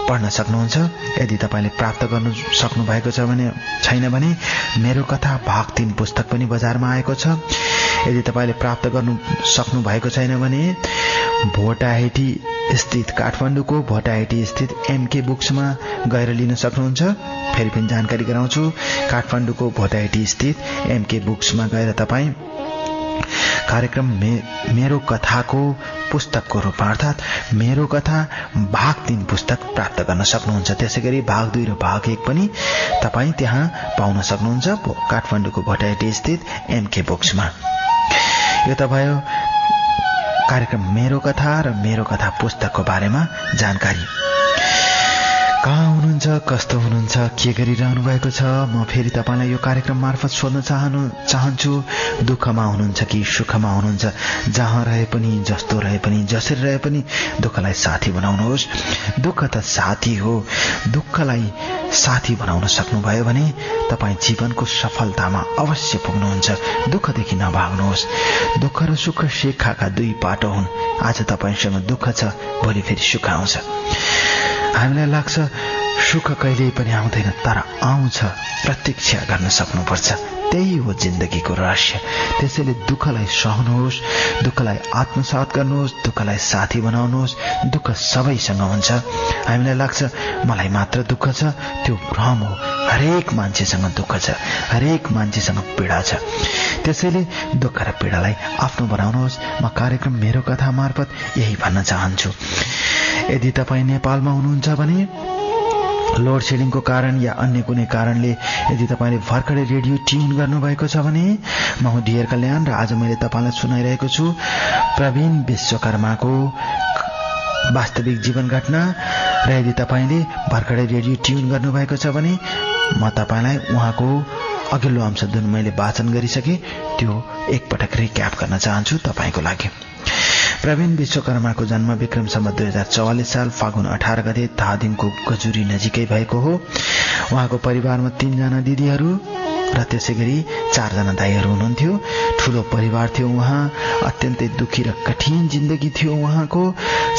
पढ्न सक्नुहुन्छ। यदि तपाईले प्राप्त गर्नु सक्नु भएको छ भने छैन भने मेरो कथा भाग 3 पुस्तक पनि बजारमा आएको छ। यदि तपाईले प्राप्त गर्नु सक्नु भएको छैन भने भोटाहेटी स्थित काठमाडौँको भोटाहेटी स्थित एमके बुक्समा गएर लिन सक्नुहुन्छ। फेरि पनि जानकारी गराउँछु, काठमाडौँको भोटाहेटी स्थित एमके बुक्समा गएर तपाईँ कार्यक्रम मेरो कथाको पुस्तकको रूपमा अर्थात् मेरो कथा भाग 3 पुस्तक प्राप्त गर्न सक्नुहुन्छ। त्यसैगरी भाग 2 र भाग 1 पनि तपाईँ त्यहाँ पाउन सक्नुहुन्छ काठमाडौँको भोटाहेटी स्थित एमके बुक्समा। यो त भयो कार्यक्रम मेरो कथा र मेरो कथा पुस्तकको बारेमा जानकारी। कहाँ हुनुहुन्छ, कस्तो हुनुहुन्छ, के गरिरहनु भएको छ, म फेरि तपाईलाई यो कार्यक्रम मार्फत सोध्न चाहन्छु। दुःखमा हुनुहुन्छ कि सुखमा हुनुहुन्छ, जहाँ रहे पनि, जस्तो रहे पनि, जसरी रहे पनि दुःखलाई साथी बनाउनुहोस्। दुःख त साथी हो, दुःखलाई साथी बनाउन सक्नुभयो भने तपाईँ जीवनको सफलतामा अवश्य पुग्नुहुन्छ। दुःखदेखि नभाग्नुहोस्। दुःख र सुख शेखाका 2 पाटो हुन्। आज तपाईसँग दुःख छ, भोलि फेरि सुख आउँछ। हामीलाई लाग्छ सुख कहिल्यै पनि आउँदैन, तर आउँछ। प्रतीक्षा गर्न सक्नुपर्छ। त्यही हो जिन्दगीको रहस्य। त्यसैले दुःखलाई सहनुहोस्, दुःखलाई आत्मसात गर्नुहोस्, दुःखलाई साथी बनाउनुहोस्। दुःख सबैसँग हुन्छ। हामीलाई लाग्छ मलाई मात्र दुःख छ, त्यो भ्रम हो। हरेक मान्छेसँग दुःख छ, हरेक मान्छेसँग पीडा छ। त्यसैले दुःख र पीडालाई आफ्नो बनाउनुहोस्। म कार्यक्रम मेरो कथा मार्फत यही भन्न चाहन्छु। यदि तपाईँ नेपालमा हुनुहुन्छ भने लोड सेडिङको कारण या अन्य कुनै कारणले यदि तपाईले भर्खरै रेडियो ट्युन गर्नुभएको छ भने म हुँ डियर कल्याण र आज मैले तपाईलाई सुनाइरहेको छु प्रवीण विश्वकर्माको वास्तविक जीवन घटना। र यदि तपाईले भर्खरै रेडियो ट्युन गर्नुभएको छ भने म तपाईलाई उहाँको अघिल्लो अंश जुन मैले वाचन गरिसके त्यो एकपटक रिक्याप गर्न चाहन्छु तपाईको लागि। प्रवीण विश्वकर्माको जन्म विक्रम सम्वत 2044 साल फागुन 18 गते धादिङको गजुरी नजिकै भएको हो। उहाँको परिवारमा 3 जना दिदीहरू र त्यसैगरी 4 जना दाइहरू हुनुहुन्थ्यो। ठूलो परिवार थियो उहाँ। अत्यन्तै दुखी र कठिन जिन्दगी थियो उहाँको।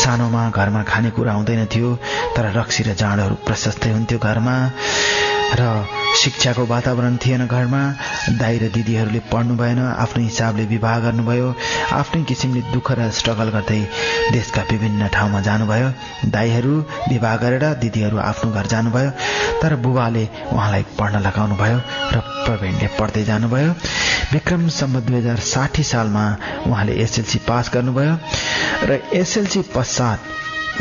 सानोमा घरमा खानेकुरा हुँदैन थियो, तर रक्सी र जाँडहरू प्रशस्तै हुन्थ्यो घरमा र शिक्षाको वातावरण थिएन घरमा। दाइ र दिदीहरूले पढ्नु भएन, आफ्नो हिसाबले विवाह गर्नुभयो। आफ्नै किसिमले दुःख र स्ट्रगल गर्दै देशका विभिन्न ठाउँमा जानुभयो। दाइहरू विवाह गरेर दिदीहरू आफ्नो घर जानुभयो, तर बुबाले उहाँलाई पढ्न लगाउनु भयो र प्रवीणले पढ्दै जानुभयो। विक्रम सम्वत 2060 सालमा उहाँले एसएलसी पास गर्नुभयो र एसएलसी पश्चात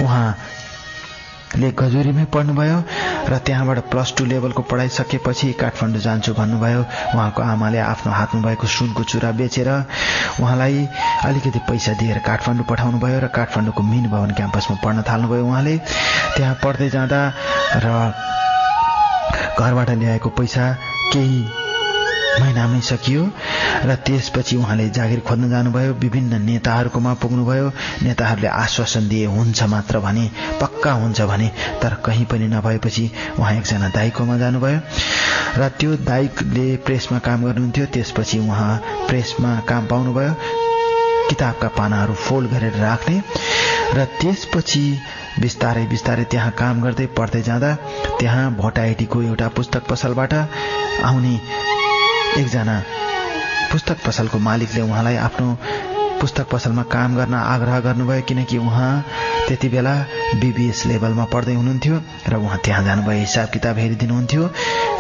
उहाँले गजुरीमै पढ्नुभयो र त्यहाँबाट +2 लेभलको पढाइ सकेपछि काठमाडौँ जान्छु भन्नुभयो। उहाँको आमाले आफ्नो हातमा भएको सुनको चुरा बेचेर उहाँलाई अलिकति पैसा दिएर काठमाडौँ पठाउनु भयो र काठमाडौँको मिन भवन क्याम्पसमा पढ्न थाल्नुभयो। उहाँले त्यहाँ पढ्दै जाँदा र घरबाट ल्याएको पैसा केही महिनामै सकियो र त्यसपछि उहाँले जागिर खोज्न जानुभयो। विभिन्न नेताहरूकोमा पुग्नुभयो। नेताहरूले आश्वासन दिए हुन्छ मात्र भने, पक्का हुन्छ भने, तर कहीँ पनि नभएपछि उहाँ एकजना दाइकोमा जानुभयो र त्यो दाइले प्रेसमा काम गर्नुहुन्थ्यो। त्यसपछि उहाँ प्रेसमा काम पाउनुभयो, किताबका पानाहरू फोल्ड गरेर राख्ने। र त्यसपछि बिस्तारै बिस्तारै त्यहाँ काम गर्दै पढ्दै जाँदा त्यहाँ भोटाइटीको एउटा पुस्तक पसलबाट आउने एकजना पुस्तक पसलको मालिकले उहाँलाई आफ्नो पुस्तक पसलमा काम गर्न आग्रह गर्नुभयो, किनकि उहाँ त्यति बेला बीबीएस लेभलमा पढ्दै हुनुहुन्थ्यो र उहाँ त्यहाँ जानुभयो, हिसाब किताब हेरिदिनुहुन्थ्यो,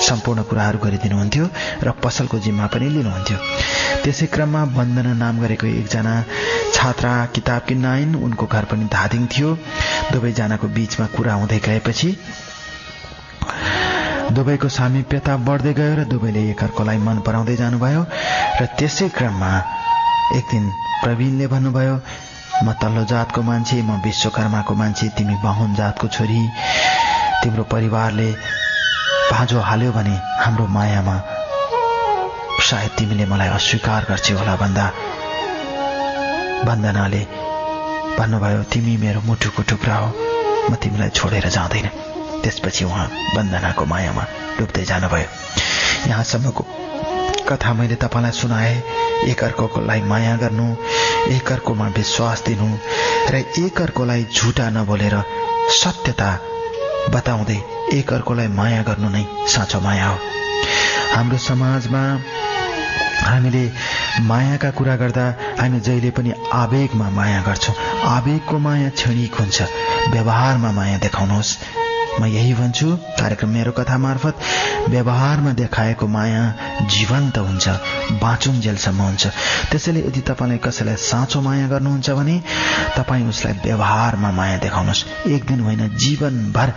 सम्पूर्ण कुराहरू गरिदिनुहुन्थ्यो र पसलको जिम्मा पनि लिनुहुन्थ्यो। त्यसै क्रममा वन्दना नाम गरेको एकजना छात्रा किताब किन्न आइन्। उनको घर पनि धादिङ थियो। दुवैजनाको बीचमा कुरा हुँदै गएपछि दुवैको सामिप्यता बढ्दै गयो र दुवैले एकअर्कालाई मन पराउँदै जानुभयो। र त्यसै क्रममा एक दिन प्रवीणले भन्नुभयो, म तल्लो जातको मान्छे, म विश्वकर्माको मान्छे, तिमी बाहुन जातको छोरी, तिम्रो परिवारले भाँजो हाल्यो भने हाम्रो मायामा सायद तिमीले मलाई अस्वीकार गर्छौ होला भन्दा वन्दनाले भन्नुभयो, तिमी मेरो मुटुको टुक्रा हो, म तिमीलाई छोडेर जाँदैन। त्यसपछि उहाँ वन्दनाको मायामा डुब्दै जानुभयो। यहाँसम्मको कथा मैले तपाईँलाई सुनाए। एकअर्कालाई माया गर्नु, एकअर्कामा विश्वास दिनु र एकअर्कालाई झुटा नबोलेर सत्यता बताउँदै एकअर्कालाई माया गर्नु नै साँचो माया हो। हाम्रो समाजमा हामीले मायाका कुरा गर्दा हामी जहिले पनि आवेगमा माया गर्छौँ। आवेगको माया क्षणिक हुन्छ, व्यवहारमा माया देखाउनुहोस्। म यही भन्छु कार्यक्रम मेरो कथा मार्फत, व्यवहारमा देखाएको माया जीवन्त हुन्छ, बाँचुन्जेलसम्म हुन्छ। त्यसैले यदि तपाईँले कसैलाई साँचो माया गर्नुहुन्छ भने तपाईँ उसलाई व्यवहारमा माया देखाउनुहोस्। एक दिन होइन, जीवनभर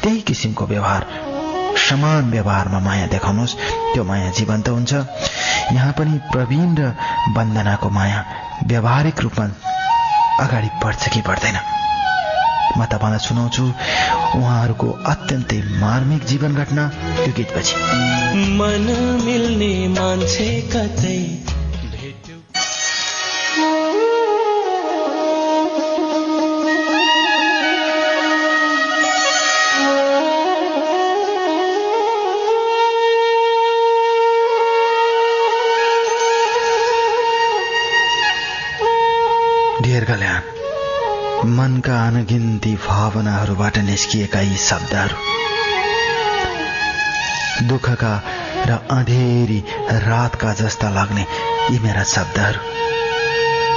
त्यही किसिमको व्यवहार, समान व्यवहारमा माया देखाउनुहोस्। त्यो माया जीवन्त हुन्छ। यहाँ पनि प्रवीण र वन्दनाको माया व्यावहारिक रूपमा अगाडि बढ्छ कि बढ्दैन, म तपाईँलाई सुनाउँछु उहाँहरूको अत्यन्तै मार्मिक जीवन घटना त्यो गीतपछि। मन मिल्ने मान्छे कतै भेट्यो। ढेर गल्यान मनका अनगिन्ती भावनाहरूबाट निस्किएका यी शब्दहरू, दुःखका र अँधेरी रातका जस्ता लाग्ने यी मेरा शब्दहरू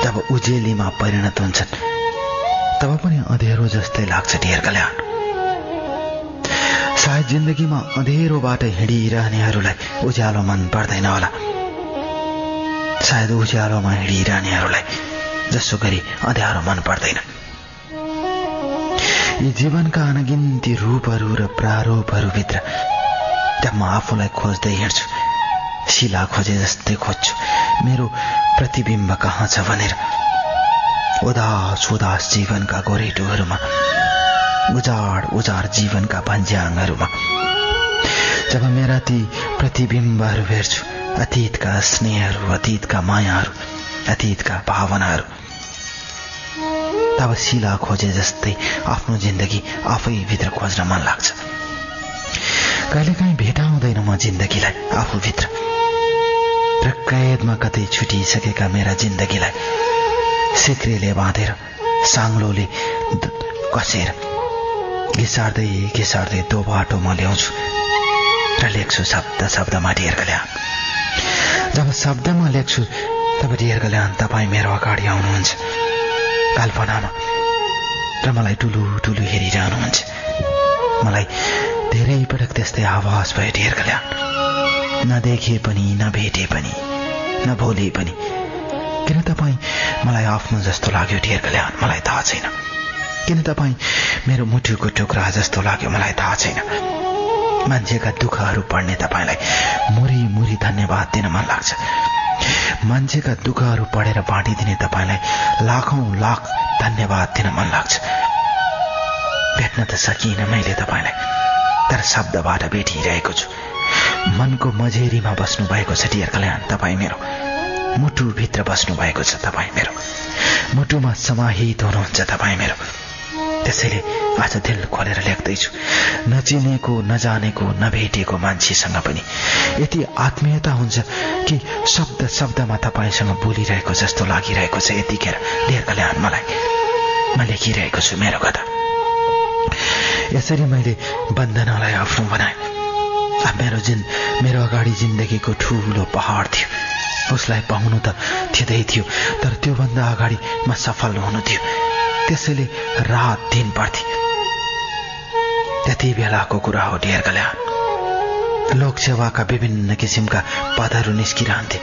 जब उजेलीमा परिणत हुन्छन् तब पनि अँधेरो जस्तै लाग्छ। ढेर कल्याण, सायद जिन्दगीमा अँधेरोबाट हिँडिरहनेहरूलाई उज्यालो मन पर्दैन होला। सायद उज्यालोमा हिँडिरहनेहरूलाई जसो गरी अँध्यारो मन पर्दैन। यी जीवनका अनगिन्ती रूपहरू र प्रारूपहरूभित्र जब म आफूलाई खोज्दै हिँड्छु, शिला खोजे जस्तै खोज्छु मेरो प्रतिबिम्ब कहाँ छ भनेर। उदास उदास जीवनका गोरेटोहरूमा, उजाड उजाड जीवनका भन्ज्याङहरूमा जब मेरा ती प्रतिबिम्बहरू भेट्छु, अतीतका स्नेहहरू, अतीतका मायाहरू, अतीतका भावनाहरू, तब शिला खोजे जस्तै आफ्नो जिन्दगी आफै भित्र खोज्न मन लाग्छ। कहिलेकाहीँ भेटाउँदैन म जिन्दगीलाई आफूभित्र, र कैदमा कतै छुटिसकेका मेरा जिन्दगीलाई सिक्रेले बाँधेर, साङ्लोले कसेर घिसार्दै घिसार्दै दो बाटोमा ल्याउँछु र लेख्छु शब्द शब्दमा। ढेर कल्याण, जब शब्दमा लेख्छु तब ढेर कल्याण तपाईँ मेरो अगाडि आउनुहुन्छ कल्पनामा र मलाई ठुलो ठुलो हेरिरहनुहुन्छ। मलाई धेरै पटक त्यस्तै आवाज भयो। ढेर कल्याण, नदेखे पनि, नभेटे पनि, नभोले पनि किन तपाईँ मलाई आफ्नो जस्तो लाग्यो? ढेर कल्याण, मलाई थाहा छैन। किन तपाईँ मेरो मुटुको टुक्रा जस्तो लाग्यो? मलाई थाहा छैन। मान्छेका दुःखहरू पढ्ने तपाईँलाई मुरी मुरी धन्यवाद दिन मन लाग्छ। मान्छेका दुःखहरू पढेर बाँडिदिने तपाईँलाई लाखौं लाख धन्यवाद दिन मन लाग्छ। भेट्न त सकिनँ मैले तपाईँलाई, तर शब्दबाट भेटिरहेको छु। मनको मझेरीमा बस्नु भएको छ ढेर कल्याण तपाईँ मेरो, मुटुभित्र बस्नु भएको छ तपाईँ मेरो, मुटुमा समाहित हुनुहुन्छ तपाईँ मेरो। त्यसैले आज दिल खोलेर लेख्दैछु। नचिनेको, नजानेको, नभेटेको मान्छेसँग पनि यति आत्मीयता हुन्छ कि शब्द शब्दमा तपाईँसँग बोलिरहेको जस्तो लागिरहेको छ यतिखेर। ढेर कल्याण, मलाई म लेखिरहेको छु मेरो कथा। यसरी मैले वन्दनालाई आफ्नो बनाएँ। मेरो अगाडि जिन्दगीको ठूलो पहाड थियो। उसलाई पाउनु त थिँदै थियो, तर त्योभन्दा अगाडि म सफल हुनु थियो। त्यसैले रात दिन पर्थ्यो। त्यति बेलाको कुरा हो डियर कल्याण। लोकसेवाका विभिन्न किसिमका पदहरू निस्किरहन्थे।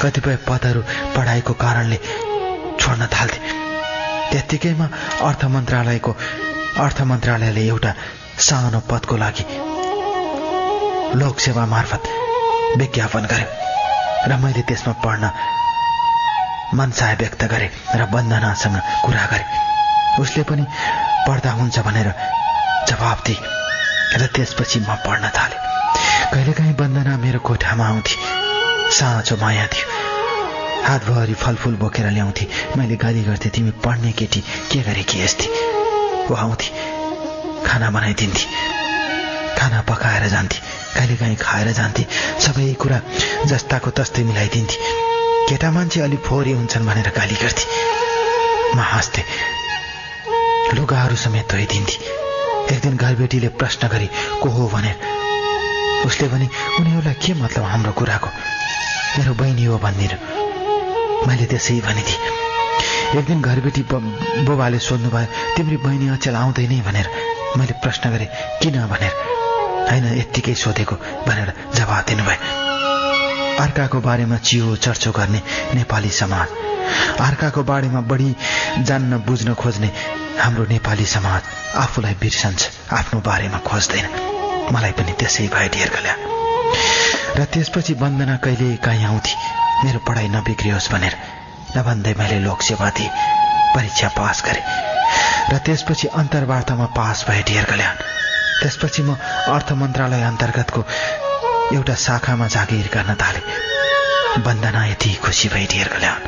कतिपय पदहरू पढाइको कारणले छोड्न थाल्थे। त्यत्तिकैमा अर्थ मन्त्रालयले एउटा सानो पदको लागि लोकसेवा मार्फत विज्ञापन गर्यो र मैले त्यसमा पढ्न मनसाय व्यक्त गरेँ र वन्दनासँग कुरा गरेँ। उसले पनि पढ्दा हुन्छ भनेर जवाब दिए र त्यसपछि म पढ्न थालेँ। कहिलेकाहीँ वन्दना मेरो कोठामा आउँथे। साँचो माया थियो। हातभरि फलफुल बोकेर ल्याउँथे। मैले गाली गर्थेँ, तिमी पढ्ने केटी के गरेकी यस्ती। ऊ आउँथे, खाना बनाइदिन्थे, खाना पकाएर जान्थे, कहिलेकाहीँ खाएर जान्थे। सबै कुरा जस्ताको तस्तै मिलाइदिन्थे। केटा मान्छे अलि फोहोरी हुन्छन् भनेर गाली गर्थे। म हाँस्थेँ। लुगाहरू समेत धोइदिन्थे। एक दिन घरबेटीले प्रश्न गरी को हो भनेर। उसले भने उनीहरूलाई के मतलब हाम्रो कुराको, मेरो बहिनी हो भनिदिनु। मैले त्यसै भनिदिएँ। एक दिन घरबेटी बुबाले सोध्नुभयो, तिम्रो बहिनी अचेल आउँदैन भनेर। मैले प्रश्न गरेँ, किन भनेर। होइन, यत्तिकै सोधेको भनेर जवाब दिनुभयो। अर्काको बारेमा चियो चर्चो गर्ने नेपाली समाज, अर्काको बारेमा बढी जान्न बुझ्न खोज्ने हाम्रो नेपाली समाज आफूलाई बिर्सन्छ, आफ्नो बारेमा खोज्दैन। मलाई पनि त्यसै भयो डियर कल्याण। र त्यसपछि वन्दना कहिले काहीँ आउँथे, मेरो पढाइ नबिग्रियोस् भनेर। नभन्दै मैले लोकसेवा दिएँ, परीक्षा पास गरेँ र त्यसपछि अन्तर्वार्तामा पास भए डियर कल्याण। त्यसपछि म अर्थ मन्त्रालय अन्तर्गतको एउटा शाखामा जागिर गर्न थालेँ। वन्दना यति खुसी भए डियर कल्याण।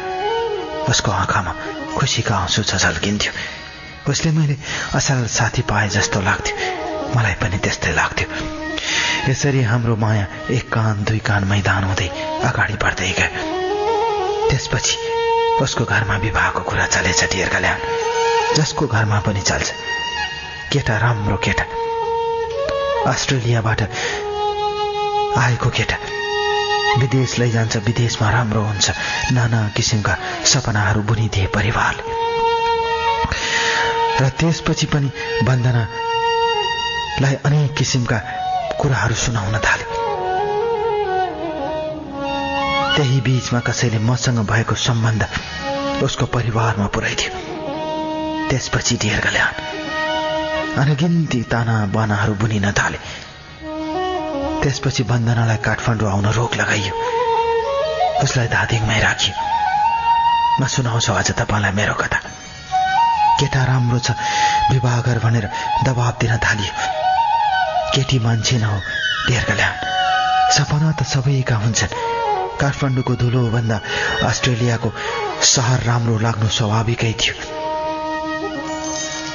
उसको आँखामा खुसीका आँसु झल्किन्थ्यो। उसले मैले असल साथी पाए जस्तो लाग्थ्यो। मलाई पनि त्यस्तै लाग्थ्यो। यसरी हाम्रो माया एक कान दुई कान मैदान हुँदै अगाडि बढ्दै गयो। त्यसपछि उसको घरमा विवाहको कुरा चलेछ डियर कल्याण। जसको घरमा पनि चल्छ। केटा राम्रो केटा, अस्ट्रेलियाबाट आएको केटा, विदेश लैजान्छ, विदेशमा राम्रो हुन्छ। नाना किसिमका सपनाहरू बुनिदिए परिवारले। र त्यसपछि पनि वन्दनालाई अनेक किसिमका कुराहरू सुनाउन थाले। त्यही बीचमा कसैले मसँग भएको सम्बन्ध उसको परिवारमा पुर्याइदियो। त्यसपछि डियर कल्याण अनगिन्ती ताना बानाहरू बुनिन थाले। त्यसपछि वन्दनालाई काठमाडौँ आउन रोक लगाइयो। उसलाई धादिङमै राखियो। म सुनाउँछु आज तपाईँलाई मेरो कथा। केटा राम्रो छ, विवाह गर भनेर दबाब दिन थालियो। केटी मान्छे न हो डियर कल्याण। सपना त सबैका हुन्छन्। काठमाडौँको धुलो भन्दा अस्ट्रेलियाको सहर राम्रो लाग्नु स्वाभाविकै थियो।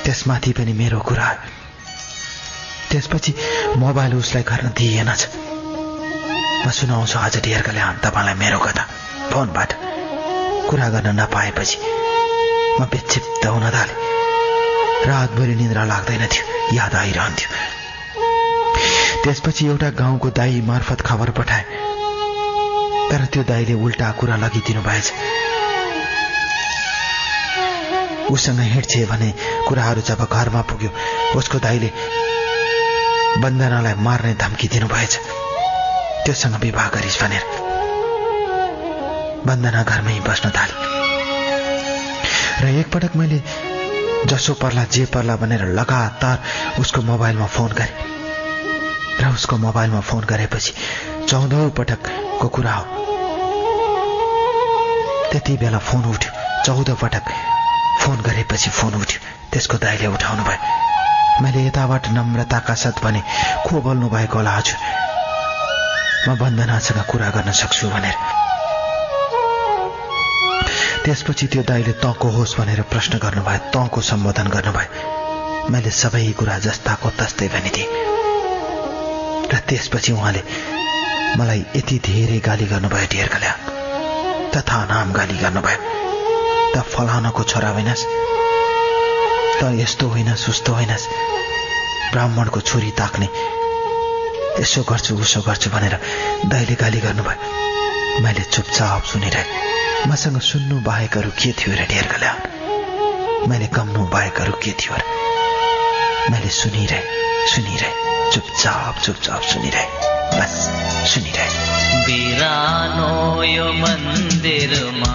त्यसमाथि पनि मेरो कुरा। त्यसपछि मोबाइल उसलाई गर्न दिएनछ। म सुनाउँछु आज डियर कल्याण तपाईँलाई मेरो कथा। फोनबाट कुरा गर्न नपाएपछि म विक्षिप्त हुन थालेँ। रातभरि निद्रा लाग्दैन थियो, याद आइरहन्थ्यो। त्यसपछि एउटा गाउँको दाई मार्फत खबर पठाए, तर त्यो दाईले उल्टा कुरा लगिदिनु भएछ। उसँग हिँड्छे भने कुराहरू जब घरमा पुग्यो, उसको दाईले वन्दनालाई मार्ने धम्की दिनुभएछ। त्योसँग विवाह गरिस् भनेर। वन्दना घरमै बस्न थाली। र एकपटक मैले जसो पर्ला जे पर्ला भनेर लगातार उसको मोबाइलमा फोन गरेँ। र उसको मोबाइलमा फोन गरेपछि 14औं पटकको कुरा हो। त्यति बेला फोन उठ्यो। 14 पटक फोन गरेपछि फोन उठ्यो। त्यसको दाइले उठाउनु भयो। मैले यताबाट नम्रताका साथ भने, को बोल्नु भएको होला हजुर? म वन्दनासँग कुरा गर्न सक्छु भनेर। त्यसपछि त्यो दाइले तँको होस् भनेर प्रश्न गर्नुभयो, तँको सम्बोधन गर्नुभयो। मैले सबै कुरा जस्ताको तस्तै भनिदिएँ। र त्यसपछि उहाँले मलाई यति धेरै गाली गर्नुभयो डियर कल्याण। तथा नाम गाली गर्नुभयो। त फलानाको छोरा होइनस्, त यस्तो होइनस्, उस्तो होइनस्, ब्राह्मणको छोरी ताक्ने, यसो गर्छु उसो गर्छु भनेर दाइले गाली गर्नुभयो। मैले चुपचाप सुनिरहेँ। मसँग सुन्नु बाहेकहरू के थियो र ढेर गल्यान? मैले कम्नु बाहेकहरू के थियो र? मैले सुनिरहेँ चुपचाप सुनिरहेँ, बस सुनिरहेँ। बिरानो यो मन्दिरमा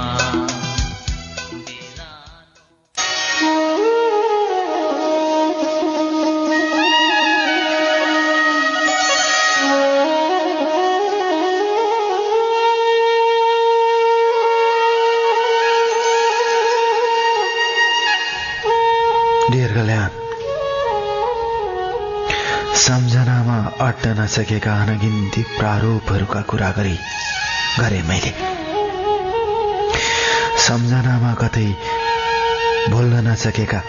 ढेर गल्यान। सम्झनामा अट्न नसकेका अनगिन्ती प्रारूपहरूका कुरा गरे मैले। सम्झनामा कतै भुल्न नसकेका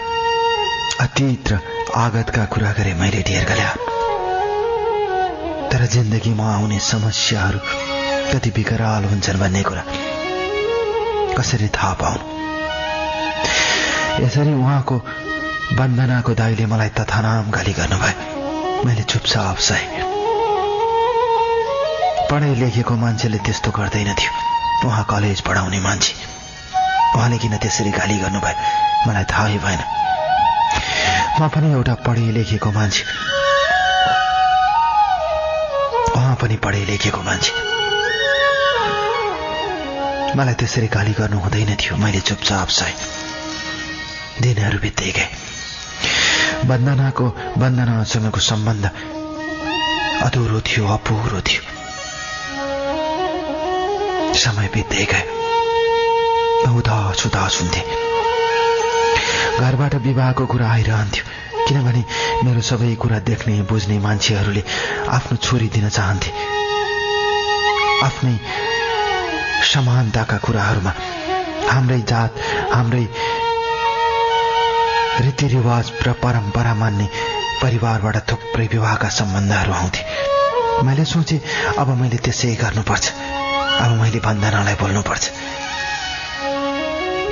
अतीत र आगतका कुरा गरे मैले ढेर गल्यान। तर जिन्दगीमा आउने समस्याहरू कति विकराल हुन्छन् भन्ने कुरा कसरी थाहा पाउनु? यसरी उहाँको वन्दनाको दाइले मलाई तथानाम गाली गर्नुभयो। मैले चुपचाप सहे। पढे लेखेको मान्छेले त्यस्तो गर्दैन थियो। उहाँ कलेज पढाउने मान्छे, उहाँले किन त्यसरी गाली गर्नुभयो मलाई थाहै भएन। म पनि एउटा पढे लेखेको मान्छे, उहाँ पनि पढे लेखेको मान्छे, मलाई त्यसरी गाली गर्नु हुँदैन थियो। मैले चुपचाप सहे। दिनहरू बित्दै गए। वन्दनासँगको सम्बन्ध अधुरो थियो, अपुरो थियो। समय बित्दै गयो। उदास हुन्थे। घरबाट विवाहको कुरा आइरहन्थ्यो, किनभने मेरो सबै कुरा देख्ने बुझ्ने मान्छेहरूले आफ्नो छोरी दिन चाहन्थे। आफ्नै समानताका कुराहरूमा हाम्रै जात, हाम्रै रीतिरिवाज र परम्परा मान्ने परिवारबाट थुप्रै विवाहका सम्बन्धहरू आउँथे। मैले सोचे अब मैले त्यसै गर्नुपर्छ, अब मैले वन्दनालाई बोल्नुपर्छ।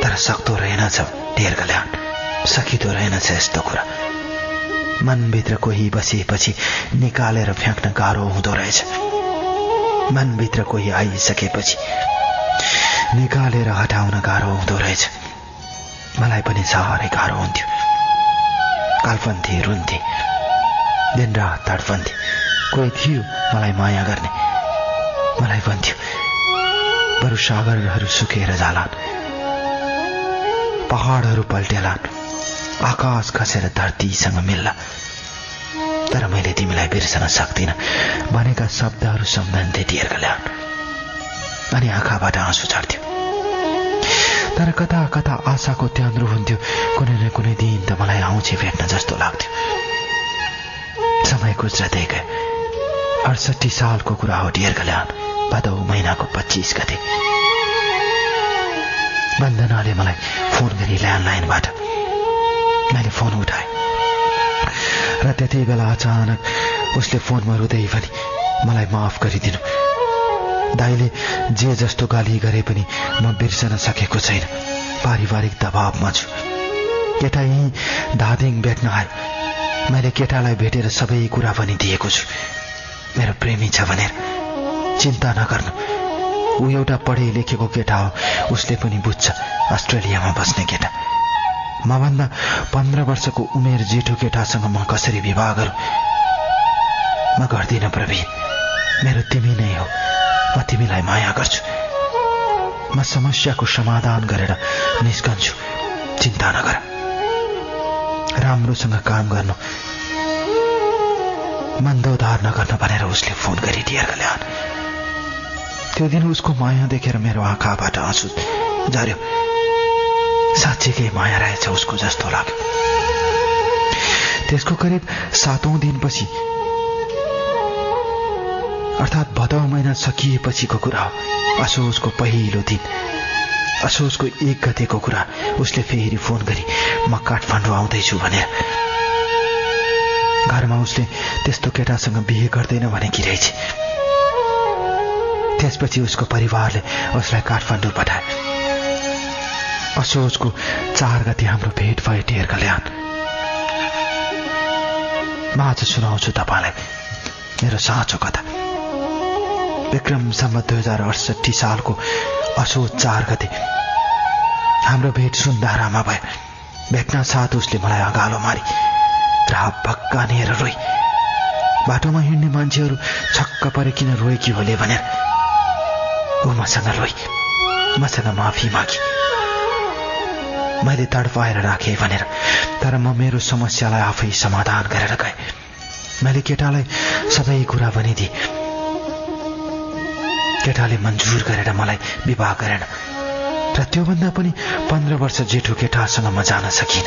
तर सक्दो रहेनछ ढेर गल्यान, सकिदो रहेनछ यस्तो कुरा। मनभित्र कोही बसेपछि निकालेर फ्याँक्न गाह्रो हुँदो रहेछ। मनभित्र कोही आइसकेपछि निकालेर हटाउन गाह्रो हुँदो रहेछ। मलाई पनि साह्रै गाह्रो हुन्थ्यो। काल्पन्थे, रुन्थे, दिनरात तडपन्थे। कोही थियो मलाई माया गर्ने। मलाई भन्थ्यो बरु सागरहरू सुकेर जालान्, पहाडहरू पल्टेलान्, आकाश खसेर धरतीसँग मिल्ला। तर मैले तिमीलाई बिर्सन सक्दिनँ भनेका शब्दहरू सम्झन्थे ढेर गल्यान, अनि आँखाबाट आँसु झर्थ्यो। तर कता कता आशाको त्यान्द्रो हुन्थ्यो। कुनै न कुनै दिन त मलाई आउँछ भेट्न जस्तो लाग्थ्यो। समय गुज्रदै गयो। 68 सालको कुरा हो ढेर गल्यान। भदौ महिनाको 25 गते वन्दनाले मलाई फोन गरी ल्यान्डलाइनबाट। मैले फोन उठाएँ र त्यति बेला अचानक उसले फोनमा रुँदै भने मलाई माफ गरिदिनु। दाइले जे जस्तो गाली गरे पनि म बिर्सन सकेको छैन। पारिवारिक दबावमा छु। केटा यहीँ धादिङ भेट्न आयो। मैले केटालाई भेटेर सबै कुरा पनि दिएको छु। मेरो प्रेमी छ भनेर चिन्ता नगर्नु। ऊ एउटा पढे लेखेको केटा हो। उसले पनि बुझ्छ। अस्ट्रेलियामा बस्ने केटा। मभन्दा 15 वर्षको उमेर जेठो केटासँग म कसरी विवाह गरौँ? म गर्दिनँ प्रवीण। मेरो तिमी नै हो। म तिमीलाई माया गर्छु। म समस्याको समाधान गरेर निस्कन्छु। चिन्ता नगर। राम्रोसँग काम गर्नु, मन्दोधार नगर्नु भनेर उसले फोन गरी ढेर गल्यान। त्यो दिन उसको माया देखेर मेरो आँखाबाट आँसु झर्यो। साँच्चीकै माया रहेछ उसको जस्तो लाग्यो। त्यसको करिब 7औं दिनपछि, अर्थात् भदौ महिना सकिएपछिको कुरा हो। असोजको पहिलो दिन, असोजको 1 गतेको कुरा। उसले फेरि फोन गरी म काठमाडौँ आउँदैछु भनेर। घरमा उसले त्यस्तो केटासँग बिहे गर्दैन भनेकी रहेछ। त्यसपछि उसको परिवारले उसलाई काठमाडौँ पठाए। असोजको 4 गते हाम्रो भेट भयो ढेर गल्यान। म आज सुनाउँछु तपाईँलाई मेरो साँचो कथा। विक्रम सम्वत 2068 सालको असोज 4 गते हाम्रो भेट सुन्दारामा भयो। भेट्न साथ उसले मलाई अगालो मारी र भक्कानेर रोई। बाटोमा हिँड्ने मान्छेहरू छक्क परे किन रोएकी होले भनेर। ऊ मसँग रोई, मसँग माफी मागी। मैले तडपाएर राखेँ भनेर, तर म मेरो समस्यालाई आफै समाधान गरेर गएँ। मैले केटालाई सबै कुरा भनिदिए। केटाले मन्जुर गरेर मलाई विवाह गरेन र त्योभन्दा पनि 15 वर्ष जेठो केटासँग म जान सकिन।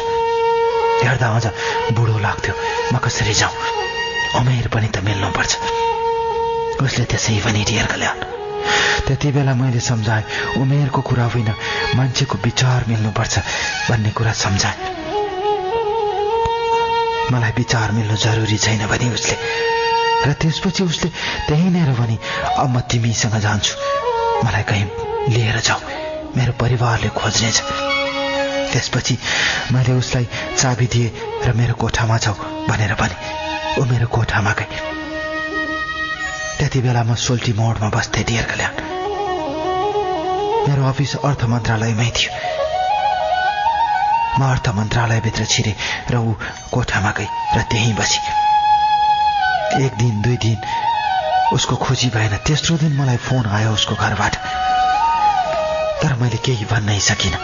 हेर्दा अझ बुढो लाग्थ्यो। म कसरी जाउँ? उमेर पनि त मिल्नुपर्छ। उसले त्यसै पनि ढेर गल्यान। त्यति बेला मैले सम्झाएँ, उमेरको कुरा होइन, मान्छेको विचार मिल्नुपर्छ भन्ने कुरा सम्झाएँ। मलाई विचार मिल्नु जरुरी छैन भने उसले, र त्यसपछि उसले त्यही नै भने, अब म तिमीसँग जान्छु, मलाई कहीँ लिएर जाऊ, मेरो परिवारले खोज्नेछ। त्यसपछि मैले उसलाई चाबी दिए र मेरो कोठामा जाऊ भनेर भने। ऊ मेरो कोठामा गए। त्यति बेला म सोल्टी मोडमा बस्थे डियर कल्याण। मेरो अफिस अर्थ मन्त्रालयमै थियो। म अर्थ मन्त्रालयभित्र छिरे र ऊ कोठामा गई र त्यहीँ बसी। 1 दिन 2 दिन उसको खोजी भएन। तेस्रो दिन मलाई फोन आयो उसको घरबाट, तर मैले केही भन्नै सकिनँ।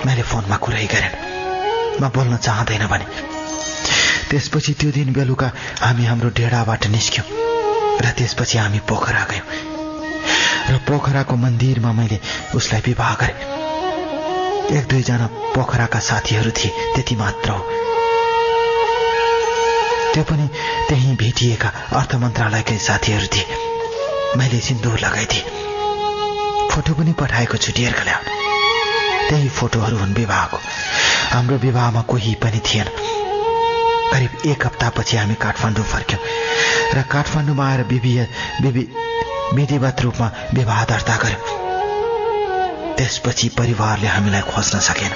मैले फोनमा कुरै गरेन, म बोल्न चाहँदैन भने। त्यसपछि त्यो दिन बेलुका हामी हाम्रो डेराबाट निस्क्यौँ र त्यसपछि हामी पोखरा गयौँ र पोखराको मन्दिरमा मैले उसलाई विवाह गरेँ। 1-2 जना पोखराका साथीहरू थिए, त्यति मात्र हो। त्यो पनि त्यही भेटिएका अर्थ मन्त्रालयकै साथीहरू थिए। मैले सिन्दुर लगाइदिएँ। फोटो पनि पठाएको छु डियर कल्याण। त्यही फोटोहरू हुन् विवाहको। हाम्रो विवाहमा कोही पनि थिएन। करिब 1 हप्तापछि हामी काठमाडौँ फर्क्यौँ र काठमाडौँमा आएर विधिवत रूपमा विवाह दर्ता गर्यौँ। त्यसपछि परिवारले हामीलाई खोज्न सकेन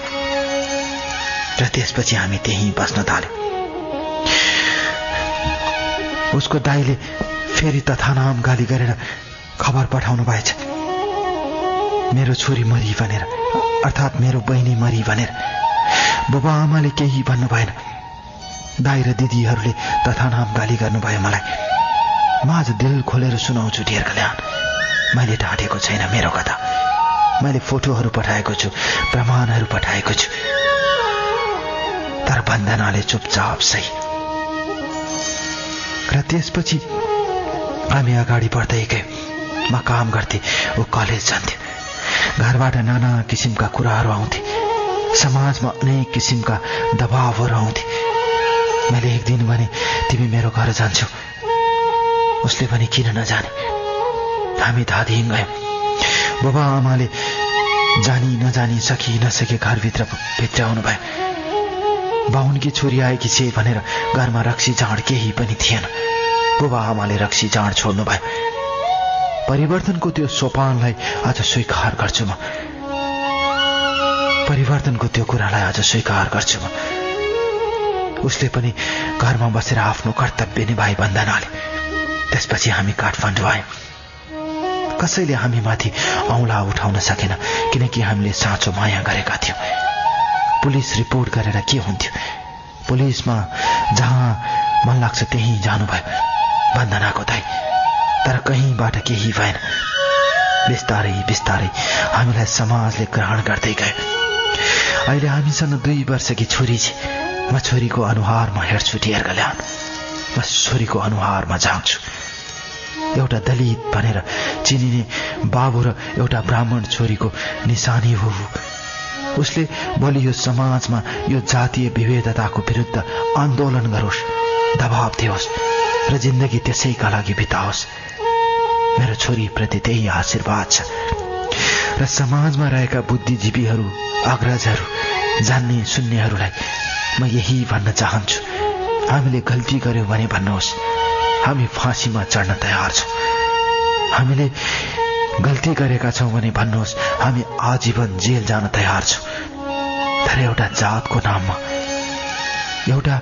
र त्यसपछि हामी त्यहीँ बस्न थाल्यौँ। उसको दाइले फेरि तथानाम गाली गरेर खबर पठाउनु भएछ, मेरो छोरी मरी भनेर, अर्थात् मेरो बहिनी मरी भनेर। बुबा आमाले केही भन्नु भएन। दाइ र दिदीहरूले तथानाम गाली गर्नुभयो मलाई। म आज दिल खोलेर सुनाउँछु डियर कल्याण। मैले ढाँटेको छैन मेरो कथा। मैले फोटोहरू पठाएको छु, प्रमाणहरू पठाएको छु, तर बन्दनाले चुपचाप सही। र त्यसपछि हामी अगाडि बढ्दै गयौँ। म काम गर्थे, ऊ कलेज जान्थ्यो। घरबाट नाना किसिमका कुराहरू आउँथे। समाजमा अनेक किसिमका दबावहरू आउँथे। मैले एक दिन भने, तिमी मेरो घर जान्छौ? उसले भने, किन नजाने? हामी धादिङ गयौँ। बुबा आमाले जानी नजानी सकी नसके घरभित्र भित्राउनु भयो। बाहुनकी छोरी आएकी छे भनेर घरमा रक्सी जाँड केही पनि थिएन। बुबा आमाले रक्सी जाँड छोड्नु भयो। परिवर्तनको त्यो सोपानलाई आज स्वीकार गर्छु म। परिवर्तनको त्यो कुरालाई आज स्वीकार गर्छु म। उसले पनि घरमा बसेर आफ्नो कर्तव्य निभाए बन्दनाले। त्यसपछि हामी काठमाडौँ आयौँ। कसैले हामी माथि औँला उठाउन सकेन, किनकि हामीले साँचो माया गरेका थियौँ। पुलिस रिपोर्ट गरेर के हुन्थ्यो? पुलिसमा जहाँ मन लाग्छ त्यहीँ जानुभयो बन्दनाको दाइ, तर कहीँबाट केही भएन। बिस्तारै बिस्तारै हामीलाई समाजले ग्रहण गर्दै गयो। अहिले हामीसँग 2 वर्षकी छोरी छ। म छोरीको अनुहारमा हेर्छु डियर कल्याण। म छोरीको अनुहारमा झाँक्छु। एउटा दलित भनेर चिनिने बाबु र एउटा ब्राह्मण छोरीको निशानी हो। उसले भोलि यो समाजमा यो जातीय विविधताको विरुद्ध आन्दोलन गरोस्, दबाब दियोस् र जिन्दगी त्यसैका लागि बिताओस्। मेरो छोरीप्रति त्यही आशीर्वाद छ। र समाजमा रहेका बुद्धिजीवीहरू, अग्रजहरू, जान्ने सुन्नेहरूलाई म यही भन्न चाहन्छु, हामीले गल्ती गर्यौँ भने भन्नुहोस्, हामी फाँसीमा चढ्न तयार छौँ। हामीले गल्ती गरेका छौँ भने भन्नुहोस्, हामी आजीवन जेल जान तयार छौँ। तर एउटा जातको नाममा एउटा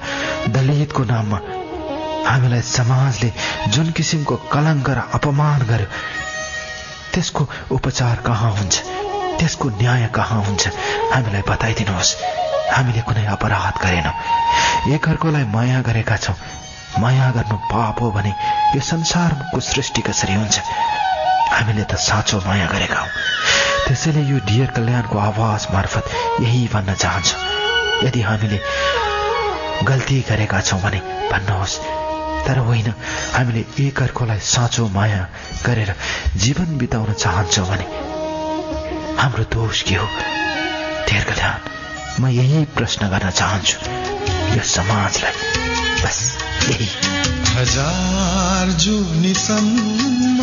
दलितको नाममा हामीलाई समाजले जुन किसिमको कलंक र अपमान गर्यो, त्यसको उपचार कहाँ हुन्छ, त्यसको न्याय कहाँ हुन्छ, हामीलाई बताइदिनुहोस्। हामीले कुनै अपराध गरेनौं, एकअर्कोलाई माया गरेका छौं। माया गर्नु पाप हो भने यो संसारको सृष्टि कसरी हुन्छ? हामीले त साँचो माया गरेका हौं। त्यसैले यो डियर कल्याणको आवाज मार्फत यही भन्न चाहन्छु, यदि हामीले गल्ती गरेका छौं भने भन्नुहोस्, तर होइन हामीले एकअर्कोलाई साँचो माया गरेर जीवन बिताउन चाहन्छौं भने हाम्रो दोष के हो? डियर कल्याण, म यही प्रश्न गर्न चाहन्छु यो समाजलाई, बस यही। हजार जुनीसम्म